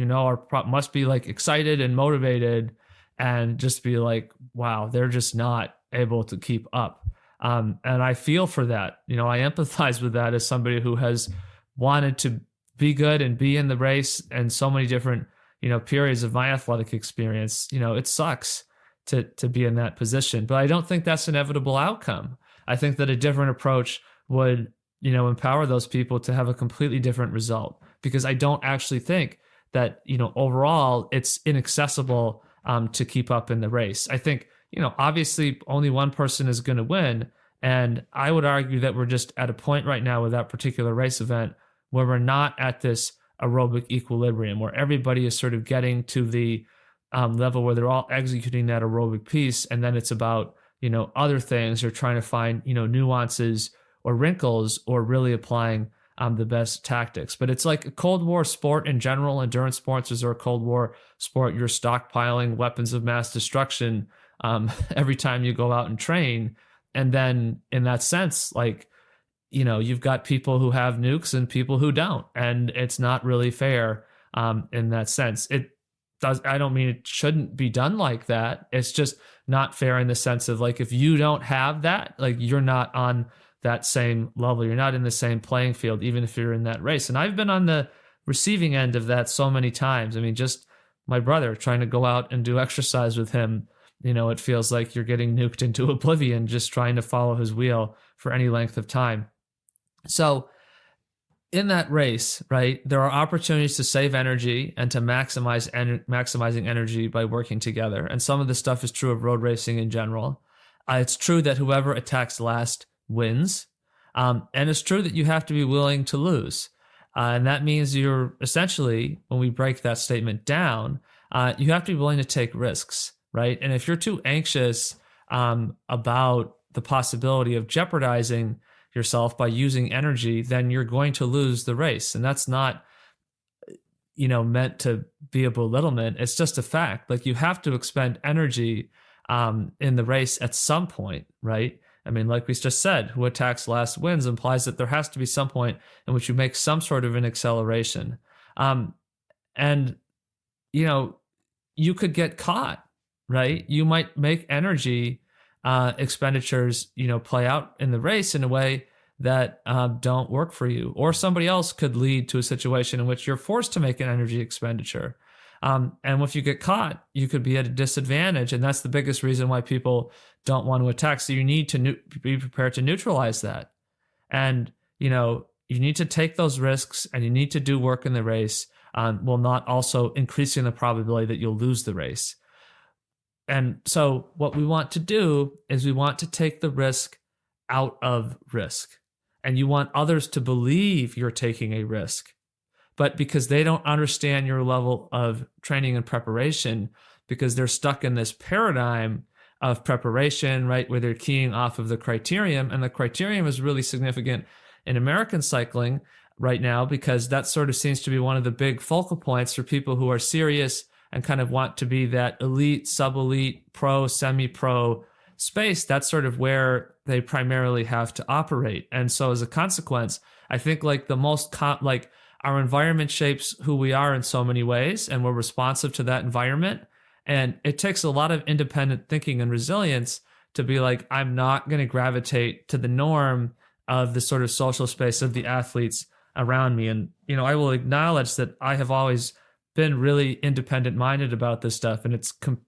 must be like excited and motivated and just be like, wow, they're just not able to keep up. And I feel for that. I empathize with that as somebody who has wanted to be good and be in the race and so many different, periods of my athletic experience. It sucks to be in that position, but I don't think that's an inevitable outcome. I think that a different approach would, empower those people to have a completely different result, because I don't actually think that, overall it's inaccessible to keep up in the race. I think, obviously only one person is going to win. And I would argue that we're just at a point right now with that particular race event where we're not at this aerobic equilibrium, where everybody is sort of getting to the level where they're all executing that aerobic piece. And then it's about, other things, or trying to find, nuances or wrinkles, or really applying the best tactics. But it's like a Cold War sport in general. Endurance sports is a Cold War sport. You're stockpiling weapons of mass destruction every time you go out and train. And then in that sense, like, you've got people who have nukes and people who don't. And it's not really fair in that sense. I don't mean it shouldn't be done like that. It's just not fair in the sense of, like, if you don't have that, like, you're not on that same level. You're not in the same playing field, even if you're in that race. And I've been on the receiving end of that so many times. I mean, just my brother trying to go out and do exercise with him, it feels like you're getting nuked into oblivion just trying to follow his wheel for any length of time. So in that race, right, there are opportunities to save energy and to maximizing energy by working together. And some of this stuff is true of road racing in general. It's true that whoever attacks last wins. And it's true that you have to be willing to lose. And that means you're essentially, when we break that statement down, you have to be willing to take risks, right? And if you're too anxious about the possibility of jeopardizing yourself by using energy, then you're going to lose the race. And that's not, meant to be a belittlement. It's just a fact. Like, you have to expend energy in the race at some point, right? I mean, like we just said, who attacks last wins implies that there has to be some point in which you make some sort of an acceleration. And, you could get caught, right? You might make energy expenditures, play out in the race in a way that don't work for you. Or somebody else could lead to a situation in which you're forced to make an energy expenditure. And if you get caught, you could be at a disadvantage. And that's the biggest reason why people don't want to attack. So you need to be prepared to neutralize that. And, you need to take those risks and you need to do work in the race, while not also increasing the probability that you'll lose the race. And so what we want to do is we want to take the risk out of risk. And you want others to believe you're taking a risk. But because they don't understand your level of training and preparation, because they're stuck in this paradigm of preparation, right, where they're keying off of the criterium. And the criterium is really significant in American cycling right now, because that sort of seems to be one of the big focal points for people who are serious and kind of want to be that elite, sub-elite, pro, semi-pro space. That's sort of where they primarily have to operate. And so as a consequence, I think like the most our environment shapes who we are in so many ways, and we're responsive to that environment. And it takes a lot of independent thinking and resilience to be like, I'm not going to gravitate to the norm of the sort of social space of the athletes around me. And, I will acknowledge that I have always been really independent minded about this stuff. And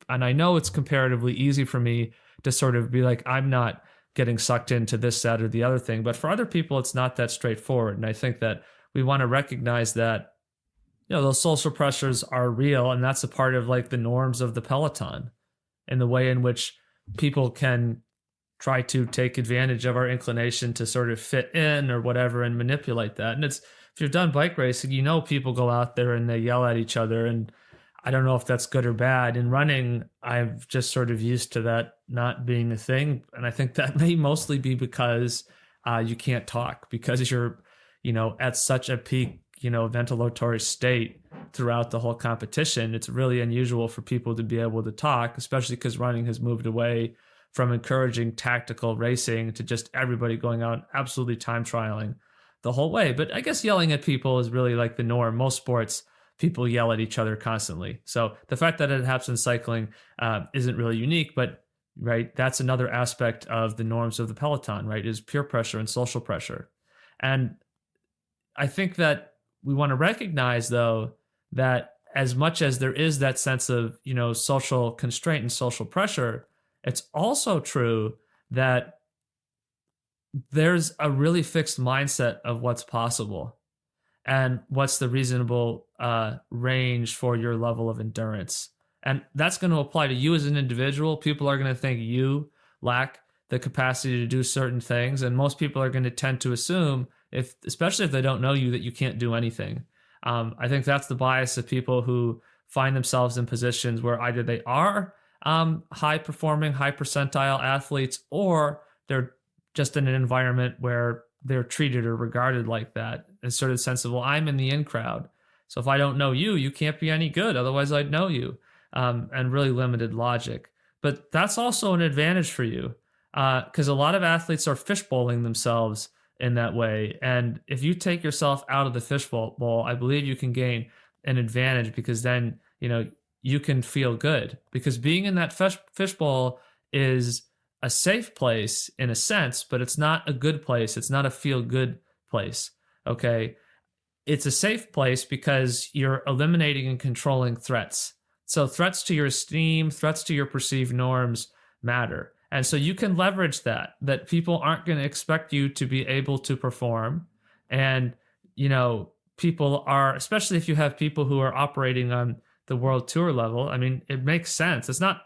and I know it's comparatively easy for me to sort of be like, I'm not getting sucked into this, that, or the other thing. But for other people, it's not that straightforward. And I think that we want to recognize that, those social pressures are real. And that's a part of like the norms of the peloton and the way in which people can try to take advantage of our inclination to sort of fit in or whatever and manipulate that. And if you've done bike racing, people go out there and they yell at each other. And I don't know if that's good or bad. In running, I've just sort of used to that not being a thing. And I think that may mostly be because you can't talk, because you're, at such a peak, ventilatory state throughout the whole competition. It's really unusual for people to be able to talk, especially because running has moved away from encouraging tactical racing to just everybody going out absolutely time trialing the whole way. But I guess yelling at people is really like the norm. Most sports, people yell at each other constantly. So the fact that it happens in cycling isn't really unique, but right, that's another aspect of the norms of the peloton, right, is peer pressure and social pressure. And I think that we want to recognize, though, that as much as there is that sense of, social constraint and social pressure, it's also true that there's a really fixed mindset of what's possible and what's the reasonable range for your level of endurance. And that's going to apply to you as an individual. People are going to think you lack the capacity to do certain things. And most people are going to tend to assume, especially if they don't know you, that you can't do anything. I think that's the bias of people who find themselves in positions where either they are high performing, high percentile athletes, or they're just in an environment where they're treated or regarded like that. It's sort of sense of, well, I'm in the in crowd. So if I don't know you, you can't be any good. Otherwise I'd know you. And really limited logic. But that's also an advantage for you, because a lot of athletes are fishbowling themselves in that way. And if you take yourself out of the fishbowl, I believe you can gain an advantage, because then, you can feel good, because being in that fishbowl is a safe place in a sense, but it's not a good place. It's not a feel good place. Okay. It's a safe place because you're eliminating and controlling threats. So threats to your esteem, threats to your perceived norms matter. And so you can leverage that people aren't going to expect you to be able to perform. And, people are, especially if you have people who are operating on the world tour level, I mean, it makes sense. It's not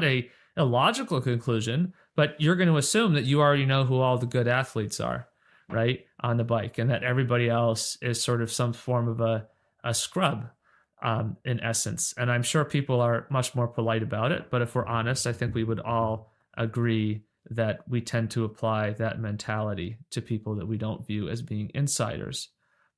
a illogical conclusion, but you're going to assume that you already know who all the good athletes are, right, on the bike, and that everybody else is sort of some form of a scrub. In essence. And I'm sure people are much more polite about it. But if we're honest, I think we would all agree that we tend to apply that mentality to people that we don't view as being insiders.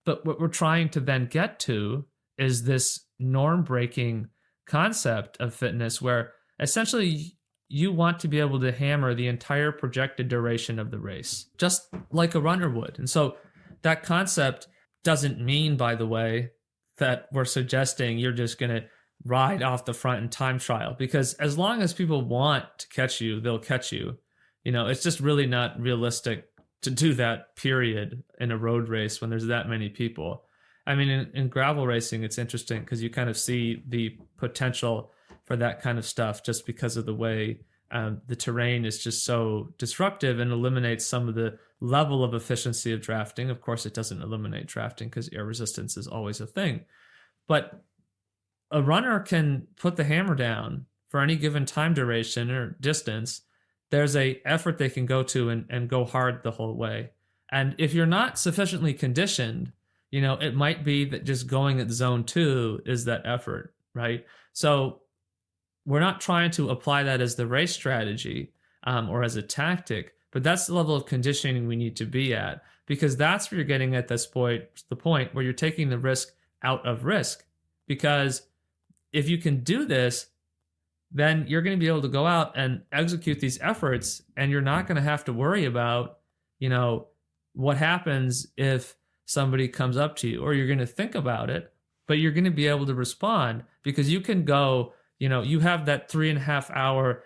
But what we're trying to then get to is this norm-breaking concept of fitness, where essentially you want to be able to hammer the entire projected duration of the race, just like a runner would. And so that concept doesn't mean, by the way, that we're suggesting you're just going to ride off the front in time trial, because as long as people want to catch you, they'll catch you. It's just really not realistic to do that, period, in a road race when there's that many people. I mean, in gravel racing, it's interesting because you kind of see the potential for that kind of stuff just because of the way the terrain is just so disruptive and eliminates some of the level of efficiency of drafting. Of course, it doesn't eliminate drafting because air resistance is always a thing. But a runner can put the hammer down for any given time duration or distance. There's a effort they can go to and go hard the whole way. And if you're not sufficiently conditioned, it might be that just going at zone 2 is that effort, right? So we're not trying to apply that as the race strategy or as a tactic, but that's the level of conditioning we need to be at, because that's where you're getting at this point, the point where you're taking the risk out of risk. Because if you can do this, then you're going to be able to go out and execute these efforts, and you're not going to have to worry about, what happens if somebody comes up to you, or you're going to think about it, but you're going to be able to respond because you can go, you have that 3.5 hour,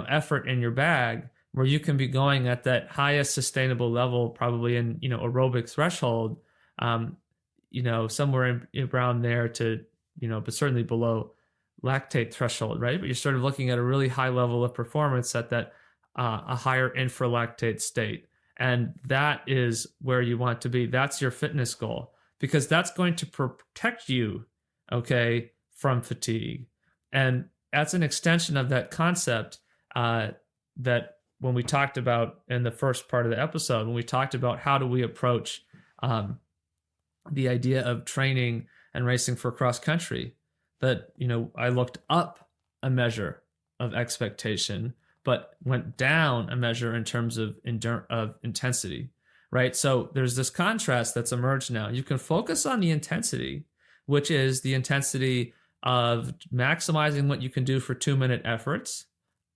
effort in your bag where you can be going at that highest sustainable level, probably in, aerobic threshold, somewhere in around there to, but certainly below lactate threshold, right? But you're sort of looking at a really high level of performance at that a higher infralactate state. And that is where you want to be. That's your fitness goal, because that's going to protect you, okay, from fatigue. And that's an extension of that concept that when we talked about in the first part of the episode, when we talked about how do we approach the idea of training and racing for cross country, that, I looked up a measure of expectation, but went down a measure in terms of intensity, right? So there's this contrast that's emerged now. You can focus on the intensity, which is the intensity of maximizing what you can do for 2-minute efforts,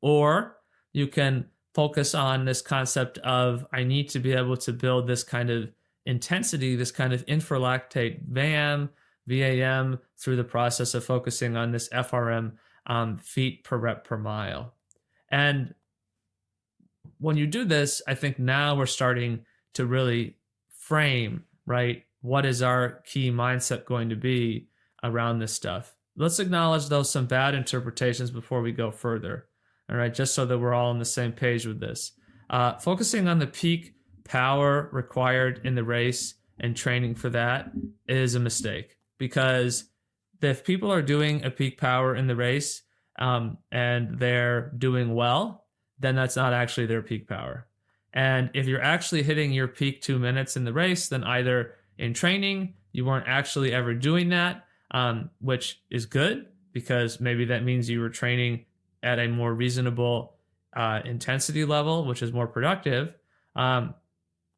or you can focus on this concept of, I need to be able to build this kind of intensity, this kind of infralactate VAM through the process of focusing on this FRM, feet per rep per mile. And when you do this, I think now we're starting to really frame, right, what is our key mindset going to be around this stuff. Let's acknowledge, though, some bad interpretations before we go further, all right, just so that we're all on the same page with this. Focusing on the peak power required in the race and training for that is a mistake, because if people are doing a peak power in the race and they're doing well, then that's not actually their peak power. And if you're actually hitting your peak 2 minutes in the race, then either in training you weren't actually ever doing that, which is good, because maybe that means you were training at a more reasonable intensity level, which is more productive,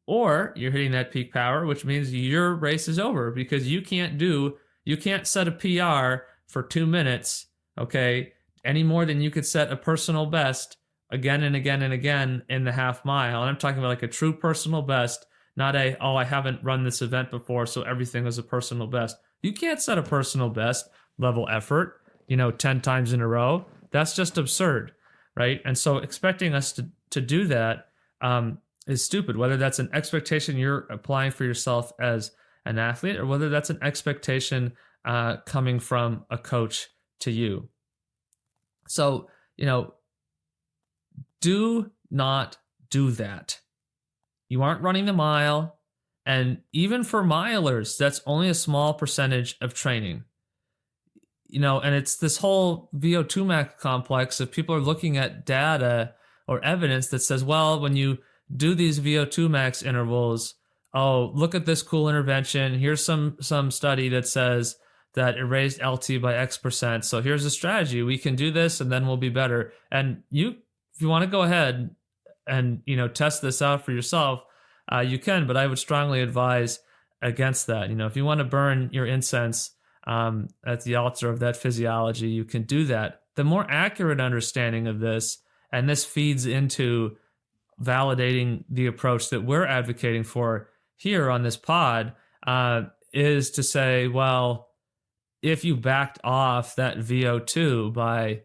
or you're hitting that peak power, which means your race is over, because you can't set a PR for 2 minutes, okay, any more than you could set a personal best again and again and again in the half mile. And I'm talking about like a true personal best, not I haven't run this event before, so everything is a personal best. You can't set a personal best level effort, 10 times in a row. That's just absurd, right? And so expecting us to do that is stupid, whether that's an expectation you're applying for yourself as an athlete, or whether that's an expectation coming from a coach to you. So, do not do that. You aren't running the mile. And even for milers, that's only a small percentage of training. And it's this whole VO2 max complex of people are looking at data or evidence that says, well, when you do these VO2 max intervals, oh, look at this cool intervention. Here's some study that says that it raised LT by X%. So here's a strategy. We can do this and then we'll be better. And if you want to go ahead and, test this out for yourself, you can, but I would strongly advise against that. If you want to burn your incense at the altar of that physiology, you can do that. The more accurate understanding of this, and this feeds into validating the approach that we're advocating for here on this pod, is to say, well, if you backed off that VO2 by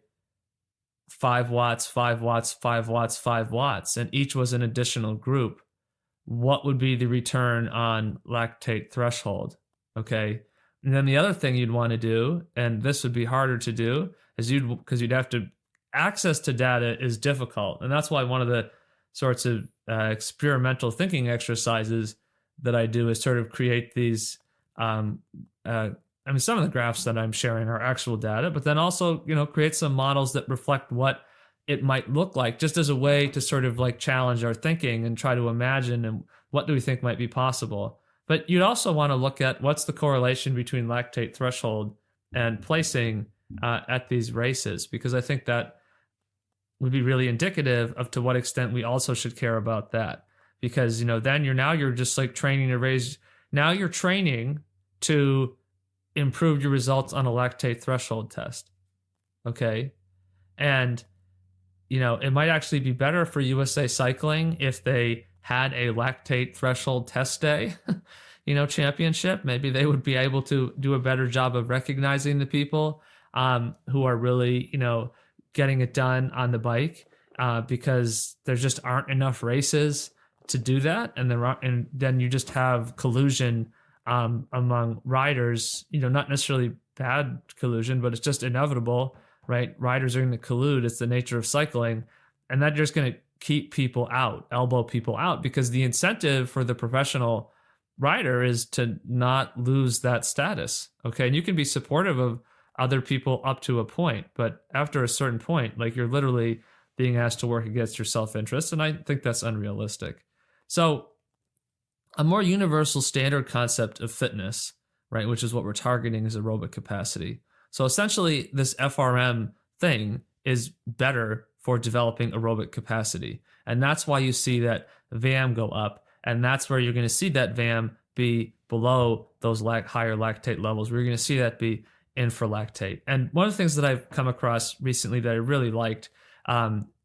5 watts, 5 watts, 5 watts, 5 watts, and each was an additional group, what would be the return on lactate threshold? Okay. And then the other thing you'd want to do, and this would be harder to do, is because you'd have to access to data is difficult. And that's why one of the sorts of experimental thinking exercises that I do is sort of create these. I mean, some of the graphs that I'm sharing are actual data, but then also, create some models that reflect what it might look like, just as a way to sort of like challenge our thinking and try to imagine and what do we think might be possible. But you'd also want to look at what's the correlation between lactate threshold and placing at these races, because I think that would be really indicative of to what extent we also should care about that. Because, then you're just like training to raise, now you're training to improve your results on a lactate threshold test. Okay. And, it might actually be better for USA Cycling if they had a lactate threshold test day, championship. Maybe they would be able to do a better job of recognizing the people who are really, getting it done on the bike because there just aren't enough races to do that. And then you just have collusion among riders, not necessarily bad collusion, but it's just inevitable, right? Riders are going to collude. It's the nature of cycling. And that's just going to keep people out, elbow people out, because the incentive for the professional rider is to not lose that status. Okay. And you can be supportive of other people up to a point, but after a certain point, like you're literally being asked to work against your self-interest. And I think that's unrealistic. So a more universal standard concept of fitness, right, which is what we're targeting, is aerobic capacity. So essentially this FRM thing is better for developing aerobic capacity. And that's why you see that VAM go up. And that's where you're going to see that VAM be below those higher lactate levels. We're going to see that be infralactate. And one of the things that I've come across recently that I really liked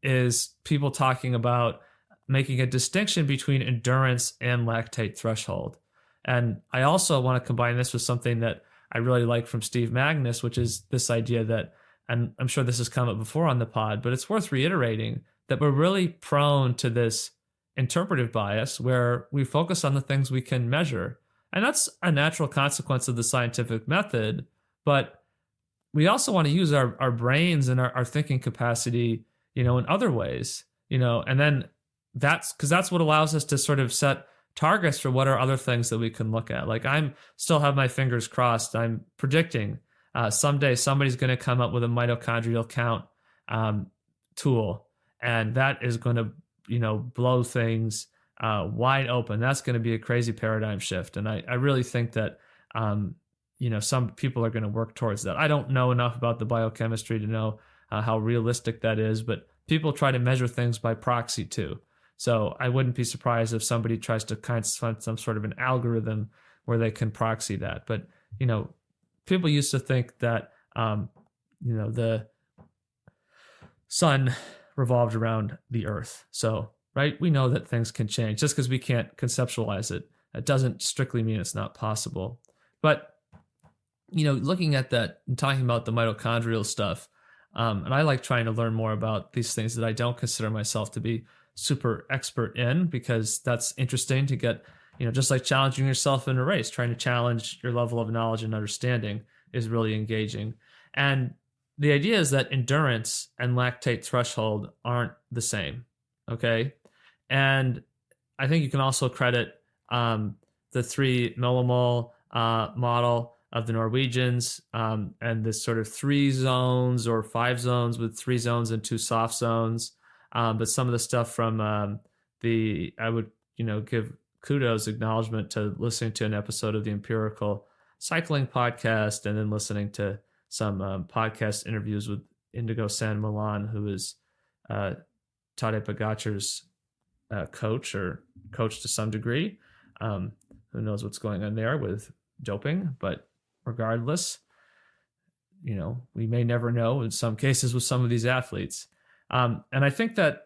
is people talking about making a distinction between endurance and lactate threshold. And I also want to combine this with something that I really like from Steve Magnus, which is this idea that, and I'm sure this has come up before on the pod, but it's worth reiterating, that we're really prone to this interpretive bias where we focus on the things we can measure. And that's a natural consequence of the scientific method, but we also want to use our brains and our thinking capacity, in other ways, and then that's what allows us to sort of set targets for what are other things that we can look at. Like I'm still have my fingers crossed. I'm predicting someday somebody's going to come up with a mitochondrial count tool, and that is going to, blow things wide open. That's going to be a crazy paradigm shift. And I really think that, some people are going to work towards that. I don't know enough about the biochemistry to know how realistic that is, but people try to measure things by proxy too. So I wouldn't be surprised if somebody tries to kind of find some sort of an algorithm where they can proxy that. But, people used to think that, the sun revolved around the earth. So, right, we know that things can change. Just because we can't conceptualize it, it doesn't strictly mean it's not possible. But, looking at that and talking about the mitochondrial stuff, and I like trying to learn more about these things that I don't consider myself to be super expert in, because that's interesting to get, just like challenging yourself in a race, trying to challenge your level of knowledge and understanding is really engaging. And the idea is that endurance and lactate threshold aren't the same. Okay. And I think you can also credit the 3 millimole model of the Norwegians and this sort of 3 zones or 5 zones with 3 zones and 2 soft zones. But some of the stuff from I would, give kudos, acknowledgement to listening to an episode of the Empirical Cycling podcast and then listening to some podcast interviews with Indigo San Milan, who is Tadej Pogacar's coach to some degree. Who knows what's going on there with doping, but regardless, we may never know in some cases with some of these athletes. And I think that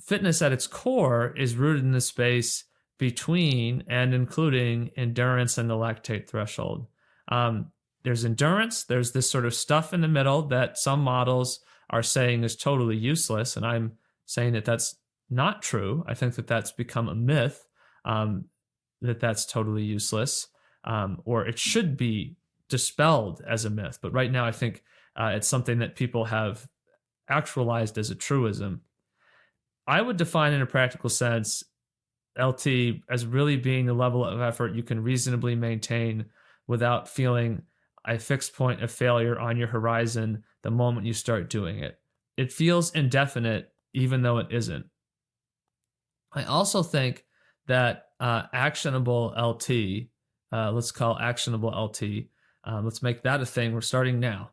fitness at its core is rooted in the space between and including endurance and the lactate threshold. There's endurance, there's this sort of stuff in the middle that some models are saying is totally useless. And I'm saying that that's not true. I think that that's become a myth, that that's totally useless, or it should be dispelled as a myth. But right now, I think it's something that people have actualized as a truism. I would define in a practical sense LT as really being the level of effort you can reasonably maintain without feeling a fixed point of failure on your horizon the moment you start doing it. It feels indefinite, even though it isn't. I also think that actionable LT, let's call actionable LT, let's make that a thing. We're starting now.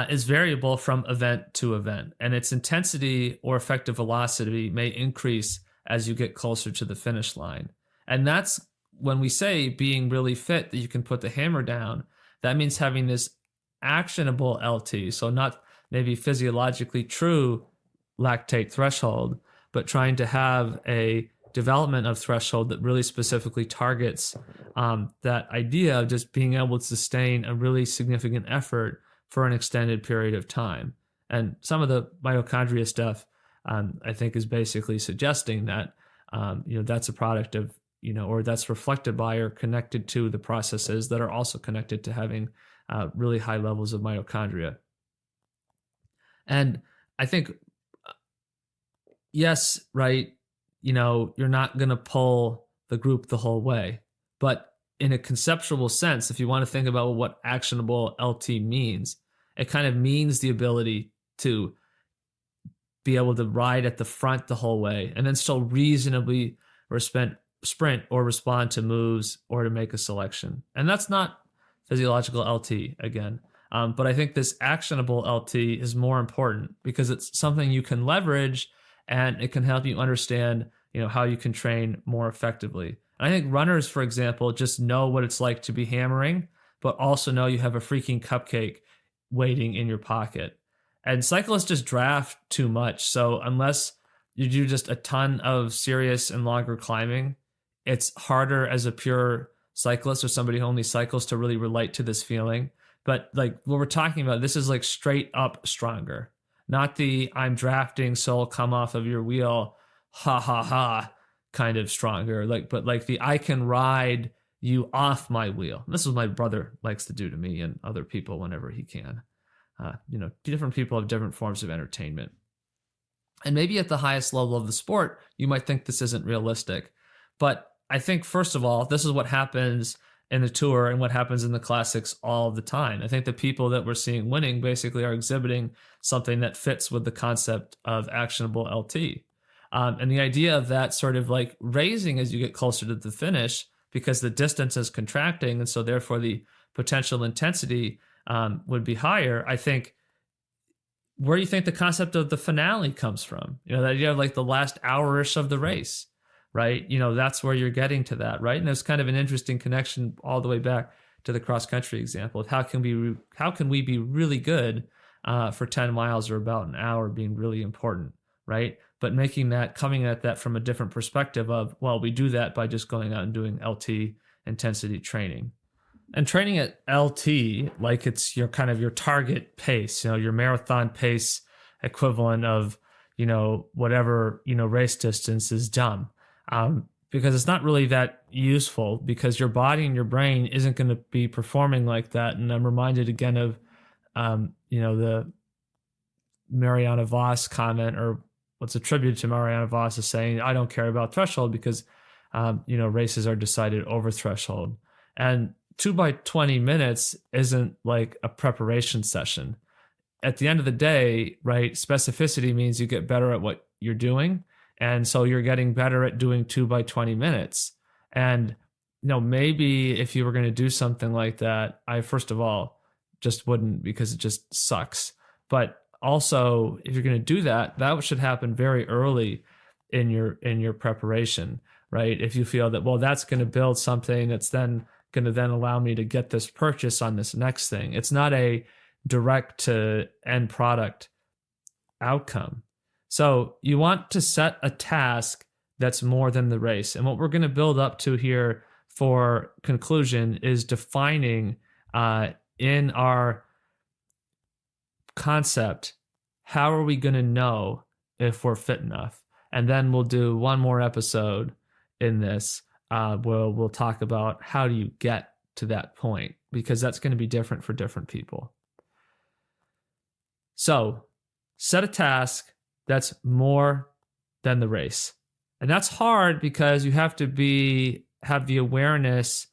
Is variable from event to event, and its intensity or effective velocity may increase as you get closer to the finish line. And that's when we say being really fit, that you can put the hammer down. That means having this actionable LT, so not maybe physiologically true lactate threshold, but trying to have a development of threshold that really specifically targets that idea of just being able to sustain a really significant effort for an extended period of time. And some of the mitochondria stuff, I think, is basically suggesting that that's a product of, or that's reflected by or connected to the processes that are also connected to having really high levels of mitochondria. And I think, yes, right, you're not going to pull the group the whole way. But in a conceptual sense, if you want to think about what actionable LT means, it kind of means the ability to be able to ride at the front the whole way and then still reasonably sprint or respond to moves or to make a selection. And that's not physiological LT again. But I think this actionable LT is more important because it's something you can leverage and it can help you understand, how you can train more effectively. And I think runners, for example, just know what it's like to be hammering, but also know you have a freaking cupcake waiting in your pocket. And cyclists just draft too much. So unless you do just a ton of serious and longer climbing, it's harder as a pure cyclist or somebody who only cycles to really relate to this feeling. But like what we're talking about, this is like straight up stronger, not the I'm drafting, so I'll come off of your wheel, ha ha ha kind of stronger. But the I can ride you off my wheel. And this is what my brother likes to do to me and other people whenever he can. Different people have different forms of entertainment. And maybe at the highest level of the sport, you might think this isn't realistic. But I think, first of all, this is what happens in the tour and what happens in the classics all the time. I think the people that we're seeing winning basically are exhibiting something that fits with the concept of actionable LT. And the idea of that sort of like raising as you get closer to the finish because the distance is contracting. And so therefore the potential intensity would be higher. I think, where do you think the concept of the finale comes from? The idea of like the last hour-ish of the race, right? That's where you're getting to that, right? And there's kind of an interesting connection all the way back to the cross-country example of how can we be really good for 10 miles or about an hour being really important, right? But coming at that from a different perspective of, well, we do that by just going out and doing LT intensity training. And training at LT, like it's your kind of your target pace, your marathon pace equivalent of, whatever, race distance is dumb. Because it's not really that useful because your body and your brain isn't going to be performing like that. And I'm reminded again of, the Mariana Voss comment, or what's attributed to Mariana Voss, is saying, I don't care about threshold because, races are decided over threshold. And 2 by 20 minutes isn't like a preparation session. At the end of the day, right, specificity means you get better at what you're doing. And so you're getting better at doing 2 by 20 minutes. And, maybe if you were going to do something like that, I, first of all, just wouldn't, because it just sucks. But also, if you're going to do that, that should happen very early in your preparation, right? If you feel that, well, that's going to build something that's then going to allow me to get this purchase on this next thing. It's not a direct to end product outcome. So you want to set a task that's more than the race. And what we're going to build up to here for conclusion is defining in our concept, how are we going to know if we're fit enough? And then we'll do one more episode in this where we'll talk about how do you get to that point, because that's going to be different for different people. So set a task that's more than the race. And that's hard because you have to have the awareness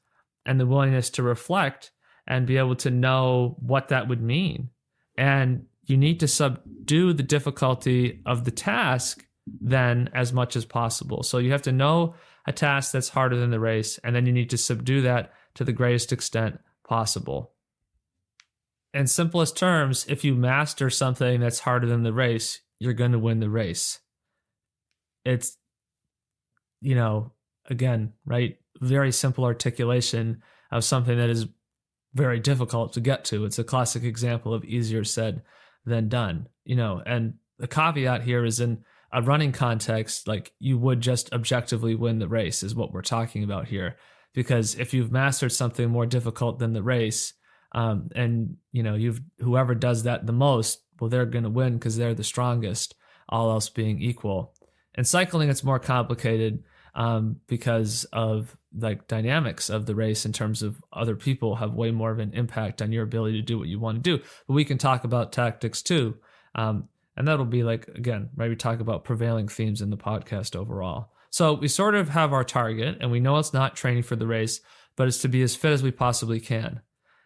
and the willingness to reflect and be able to know what that would mean. And you need to subdue the difficulty of the task then as much as possible. So you have to know a task that's harder than the race, and then you need to subdue that to the greatest extent possible. In simplest terms, if you master something that's harder than the race, you're going to win the race. It's, again, right? Very simple articulation of something that is very difficult to get to. It's a classic example of easier said than done, and the caveat here is in a running context, like you would just objectively win the race is what we're talking about here. Because if you've mastered something more difficult than the race, and whoever does that the most, well, they're going to win because they're the strongest, all else being equal. In cycling, it's more complicated because of like dynamics of the race in terms of other people have way more of an impact on your ability to do what you want to do. But we can talk about tactics too. And that'll be like, again, right, we talk about prevailing themes in the podcast overall. So we sort of have our target, and we know it's not training for the race, but it's to be as fit as we possibly can.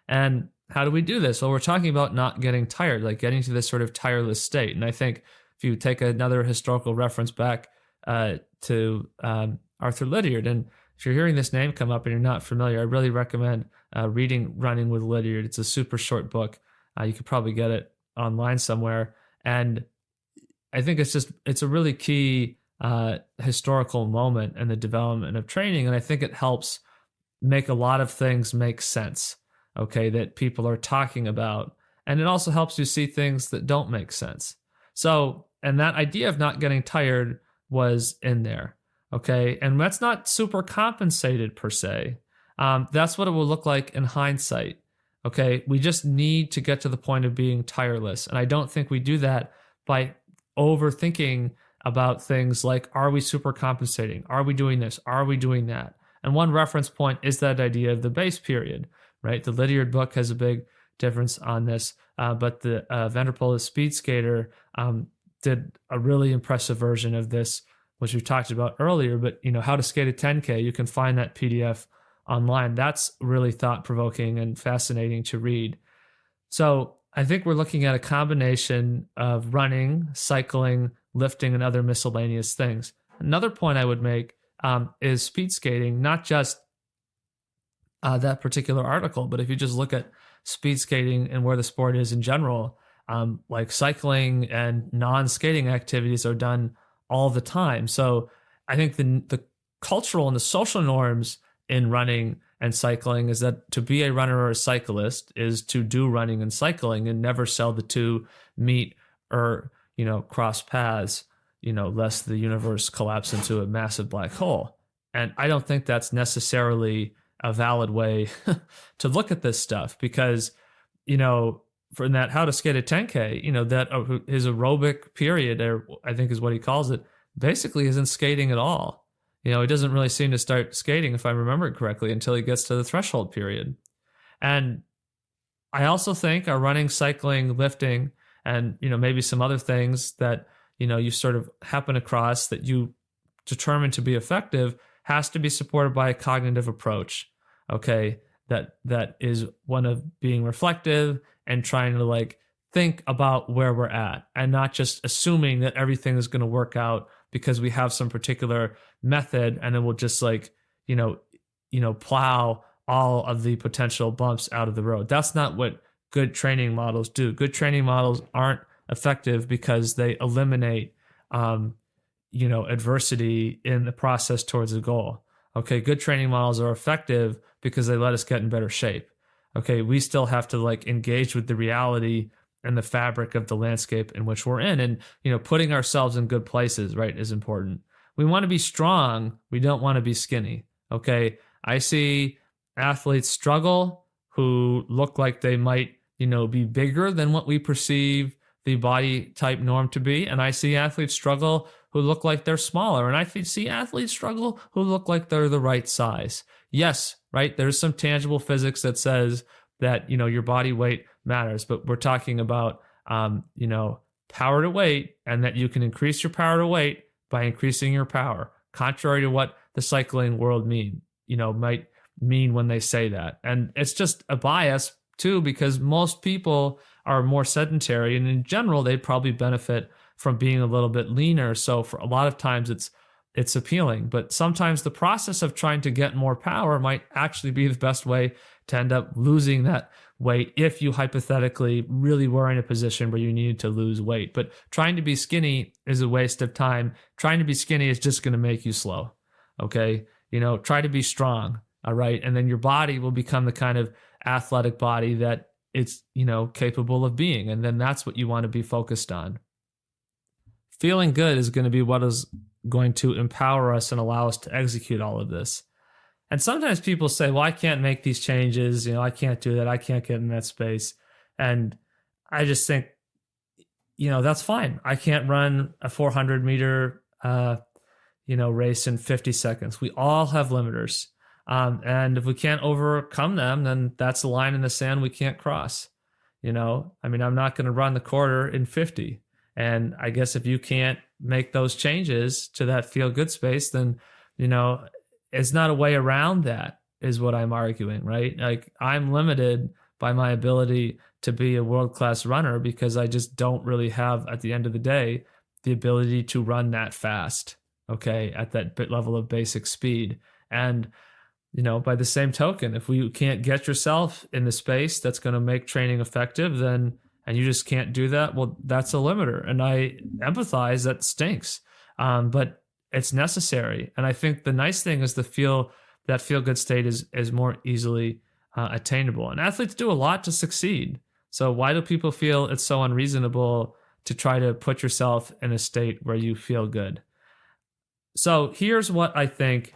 And how do we do this? Well, we're talking about not getting tired, like getting to this sort of tireless state. And I think if you take another historical reference back to Arthur Lydiard, and if you're hearing this name come up and you're not familiar, I really recommend reading Running with Lydiard. It's a super short book. You could probably get it online somewhere. And I think it's a really key historical moment in the development of training. And I think it helps make a lot of things make sense, okay, that people are talking about. And it also helps you see things that don't make sense. So, and that idea of not getting tired was in there, okay? And that's not super compensated per se. That's what it will look like in hindsight. Okay, we just need to get to the point of being tireless. And I don't think we do that by overthinking about things like, are we super compensating? Are we doing this? Are we doing that? And one reference point is that idea of the base period, right? The Lydiard book has a big difference on this, but the Vanderpoel speed skater did a really impressive version of this, which we talked about earlier. But, how to skate a 10K, you can find that PDF online. That's really thought-provoking and fascinating to read. So I think we're looking at a combination of running, cycling, lifting, and other miscellaneous things. Another point I would make is speed skating, not just that particular article, but if you just look at speed skating and where the sport is in general, like cycling and non-skating activities are done all the time. So I think the cultural and the social norms in running and cycling is that to be a runner or a cyclist is to do running and cycling and never sell the two meet or, cross paths, lest the universe collapse into a massive black hole. And I don't think that's necessarily a valid way to look at this stuff because, for that how to skate a 10K, that his aerobic period, or I think is what he calls it, basically isn't skating at all. He doesn't really seem to start skating, if I remember it correctly, until he gets to the threshold period. And I also think our running, cycling, lifting, and, maybe some other things that, you sort of happen across that you determine to be effective has to be supported by a cognitive approach, okay? That is one of being reflective and trying to think about where we're at and not just assuming that everything is going to work out because we have some particular method and then we'll just plow all of the potential bumps out of the road. That's not what good training models do. Good training models aren't effective because they eliminate, adversity in the process towards a goal. Okay, good training models are effective because they let us get in better shape. Okay, we still have to engage with the reality and the fabric of the landscape in which we're in. And, putting ourselves in good places, right, is important. We want to be strong. We don't want to be skinny. Okay. I see athletes struggle who look like they might, be bigger than what we perceive the body type norm to be. And I see athletes struggle who look like they're smaller. And I see athletes struggle who look like they're the right size. Yes, right. There's some tangible physics that says that, your body weight matters, but we're talking about, power to weight, and that you can increase your power to weight by increasing your power, contrary to what the cycling world might mean when they say that. And it's just a bias too, because most people are more sedentary, and in general, they probably benefit from being a little bit leaner. So for a lot of times it's appealing, but sometimes the process of trying to get more power might actually be the best way to end up losing that weight if you hypothetically really were in a position where you needed to lose weight. But trying to be skinny is a waste of time. Trying to be skinny is just going to make you slow. Okay. Try to be strong. All right. And then your body will become the kind of athletic body that it's, capable of being. And then that's what you want to be focused on. Feeling good is going to be what is going to empower us and allow us to execute all of this. And sometimes people say, well, I can't make these changes. I can't do that. I can't get in that space. And I just think, that's fine. I can't run a 400 meter, race in 50 seconds. We all have limiters. And if we can't overcome them, then that's a line in the sand we can't cross. I'm not going to run the quarter in 50. And I guess if you can't make those changes to that feel good space, then, it's not a way around that, is what I'm arguing, right? Like, I'm limited by my ability to be a world-class runner because I just don't really have, at the end of the day, the ability to run that fast, okay, at that level of basic speed. And, by the same token, if you can't get yourself in the space that's going to make training effective, then, and you just can't do that, well, that's a limiter. And I empathize, that stinks. But it's necessary. And I think the nice thing is that feel good state is more easily attainable. And athletes do a lot to succeed. So why do people feel it's so unreasonable to try to put yourself in a state where you feel good? So here's what I think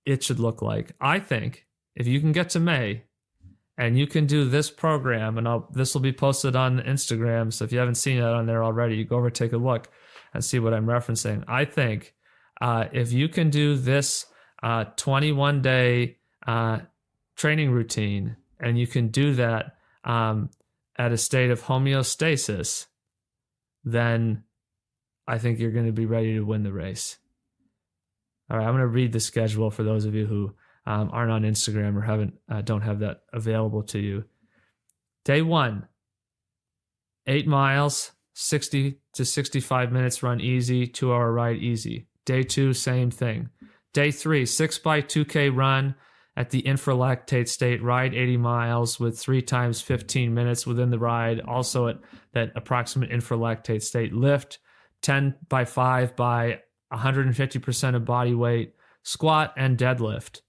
it should look like. I think if you can get to May and you can do this program, and this will be posted on Instagram, so if you haven't seen it on there already, you go over, take a look and see what I'm referencing. I think if you can do this 21-day training routine, and you can do that at a state of homeostasis, then I think you're going to be ready to win the race. All right, I'm going to read the schedule for those of you who aren't on Instagram or don't have that available to you. Day 1, 8 miles, 60 to 65 minutes run easy, 2-hour ride easy. Day 2, same thing. Day 3, 6x2K run at the infralactate state, ride 80 miles with 3 times 15 minutes within the ride, also at that approximate infralactate state. Lift 10x5 by 150% of body weight, squat and deadlift.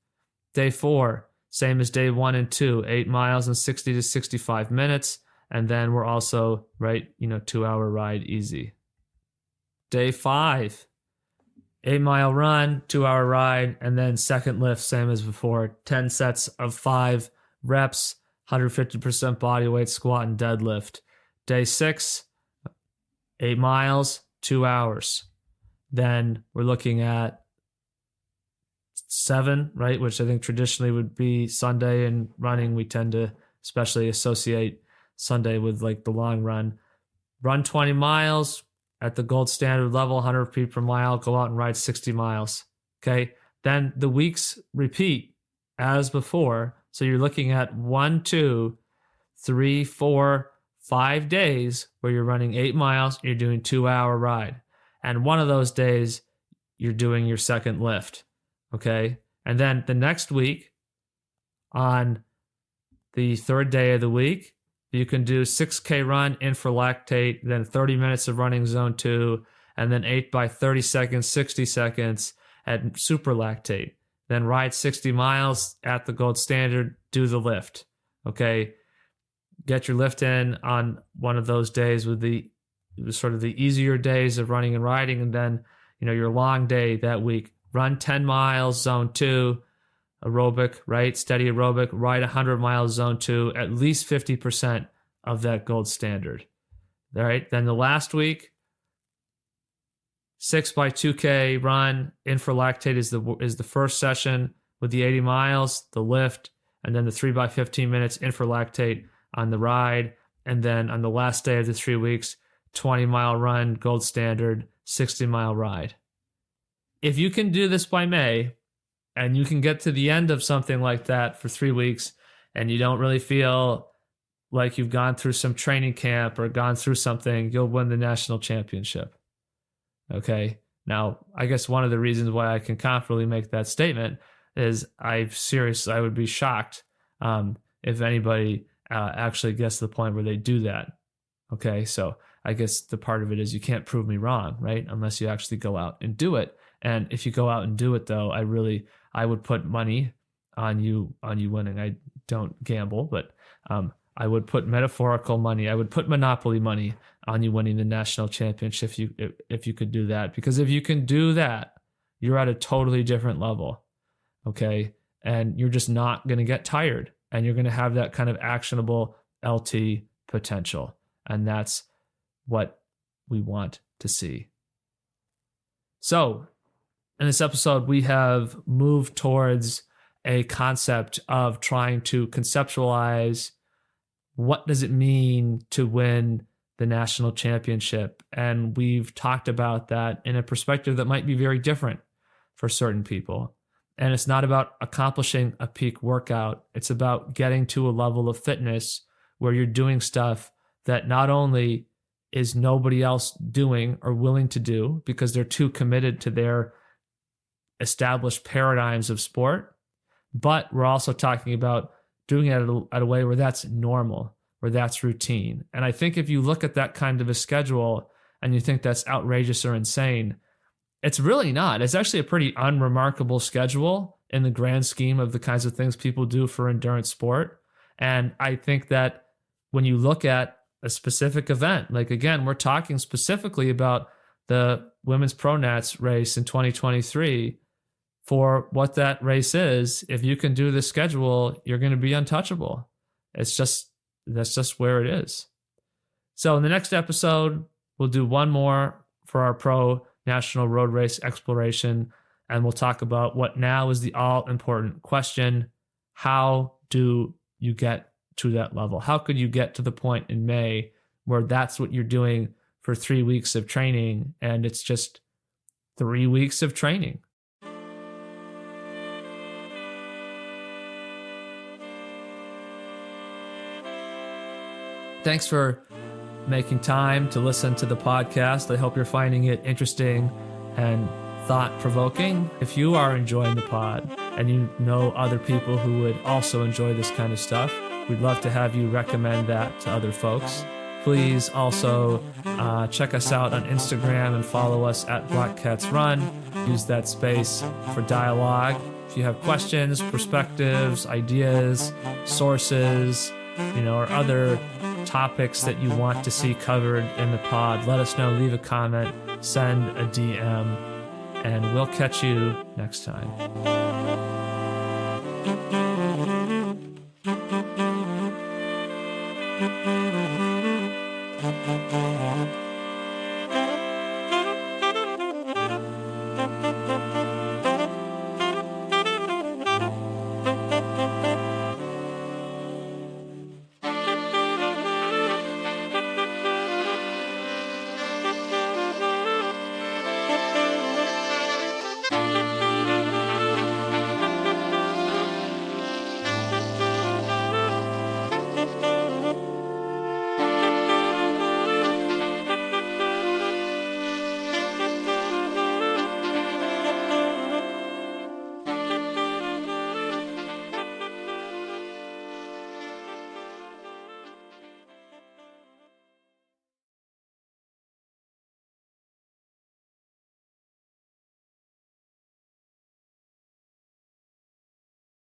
Day 4, same as day 1 and 2, 8 miles and 60 to 65 minutes. And then we're also, 2-hour ride easy. Day 5, 8-mile run, 2-hour ride, and then second lift, same as before, 10 sets of 5 reps, 150% body weight squat and deadlift. Day 6, 8 miles, 2 hours. Then we're looking at 7, right, which I think traditionally would be Sunday, and running we tend to especially associate Sunday with like the long run. Run 20 miles at the gold standard level, 100 feet per mile, go out and ride 60 miles. Okay. Then the weeks repeat as before. So you're looking at 1, 2, 3, 4, 5 days where you're running 8 miles, you're doing 2-hour ride. And one of those days you're doing your second lift. Okay. And then the next week, on the third day of the week, you can do 6K run, infralactate, then 30 minutes of running zone 2, and then 8 by 30 seconds, 60 seconds at superlactate. Then ride 60 miles at the gold standard, do the lift. Okay. Get your lift in on one of those days with the sort of the easier days of running and riding. And then, your long day that week, run 10 miles, zone 2, aerobic, right? Steady aerobic, ride 100 miles, zone 2, at least 50% of that gold standard. All right. Then the last week, 6x2K run, infralactate is the first session with the 80 miles, the lift, and then the 3x15 minutes infralactate on the ride. And then on the last day of the 3 weeks, 20-mile run, gold standard, 60-mile ride. If you can do this by May, and you can get to the end of something like that for 3 weeks, and you don't really feel like you've gone through some training camp or gone through something, you'll win the national championship. Okay? Now, I guess one of the reasons why I can confidently make that statement is I would be shocked if anybody actually gets to the point where they do that. Okay? So I guess the part of it is you can't prove me wrong, right? Unless you actually go out and do it. And if you go out and do it, though, I would put money on you winning. I don't gamble, but I would put metaphorical money. I would put monopoly money on you winning the national championship if you could do that. Because if you can do that, you're at a totally different level, okay? And you're just not going to get tired, and you're going to have that kind of actionable LT potential. And that's what we want to see. So in this episode, we have moved towards a concept of trying to conceptualize what does it mean to win the national championship. And we've talked about that in a perspective that might be very different for certain people. And it's not about accomplishing a peak workout. It's about getting to a level of fitness where you're doing stuff that not only is nobody else doing or willing to do because they're too committed to their established paradigms of sport, but we're also talking about doing it at a way where that's normal, where that's routine. And I think if you look at that kind of a schedule and you think that's outrageous or insane, it's really not. It's actually a pretty unremarkable schedule in the grand scheme of the kinds of things people do for endurance sport. And I think that when you look at a specific event, like again, we're talking specifically about the women's pro nats race in 2023. For what that race is, if you can do the schedule, you're going to be untouchable. That's just where it is. So in the next episode, we'll do one more for our pro national road race exploration, and we'll talk about what now is the all-important question. How do you get to that level? How could you get to the point in May where that's what you're doing for 3 weeks of training, and it's just 3 weeks of training? Thanks for making time to listen to the podcast. I hope you're finding it interesting and thought-provoking. If you are enjoying the pod and you know other people who would also enjoy this kind of stuff, we'd love to have you recommend that to other folks. Please also check us out on Instagram and follow us at Black Cats Run. Use that space for dialogue. If you have questions, perspectives, ideas, sources, or other topics that you want to see covered in the pod, let us know. Leave a comment, send a DM, and we'll catch you next time.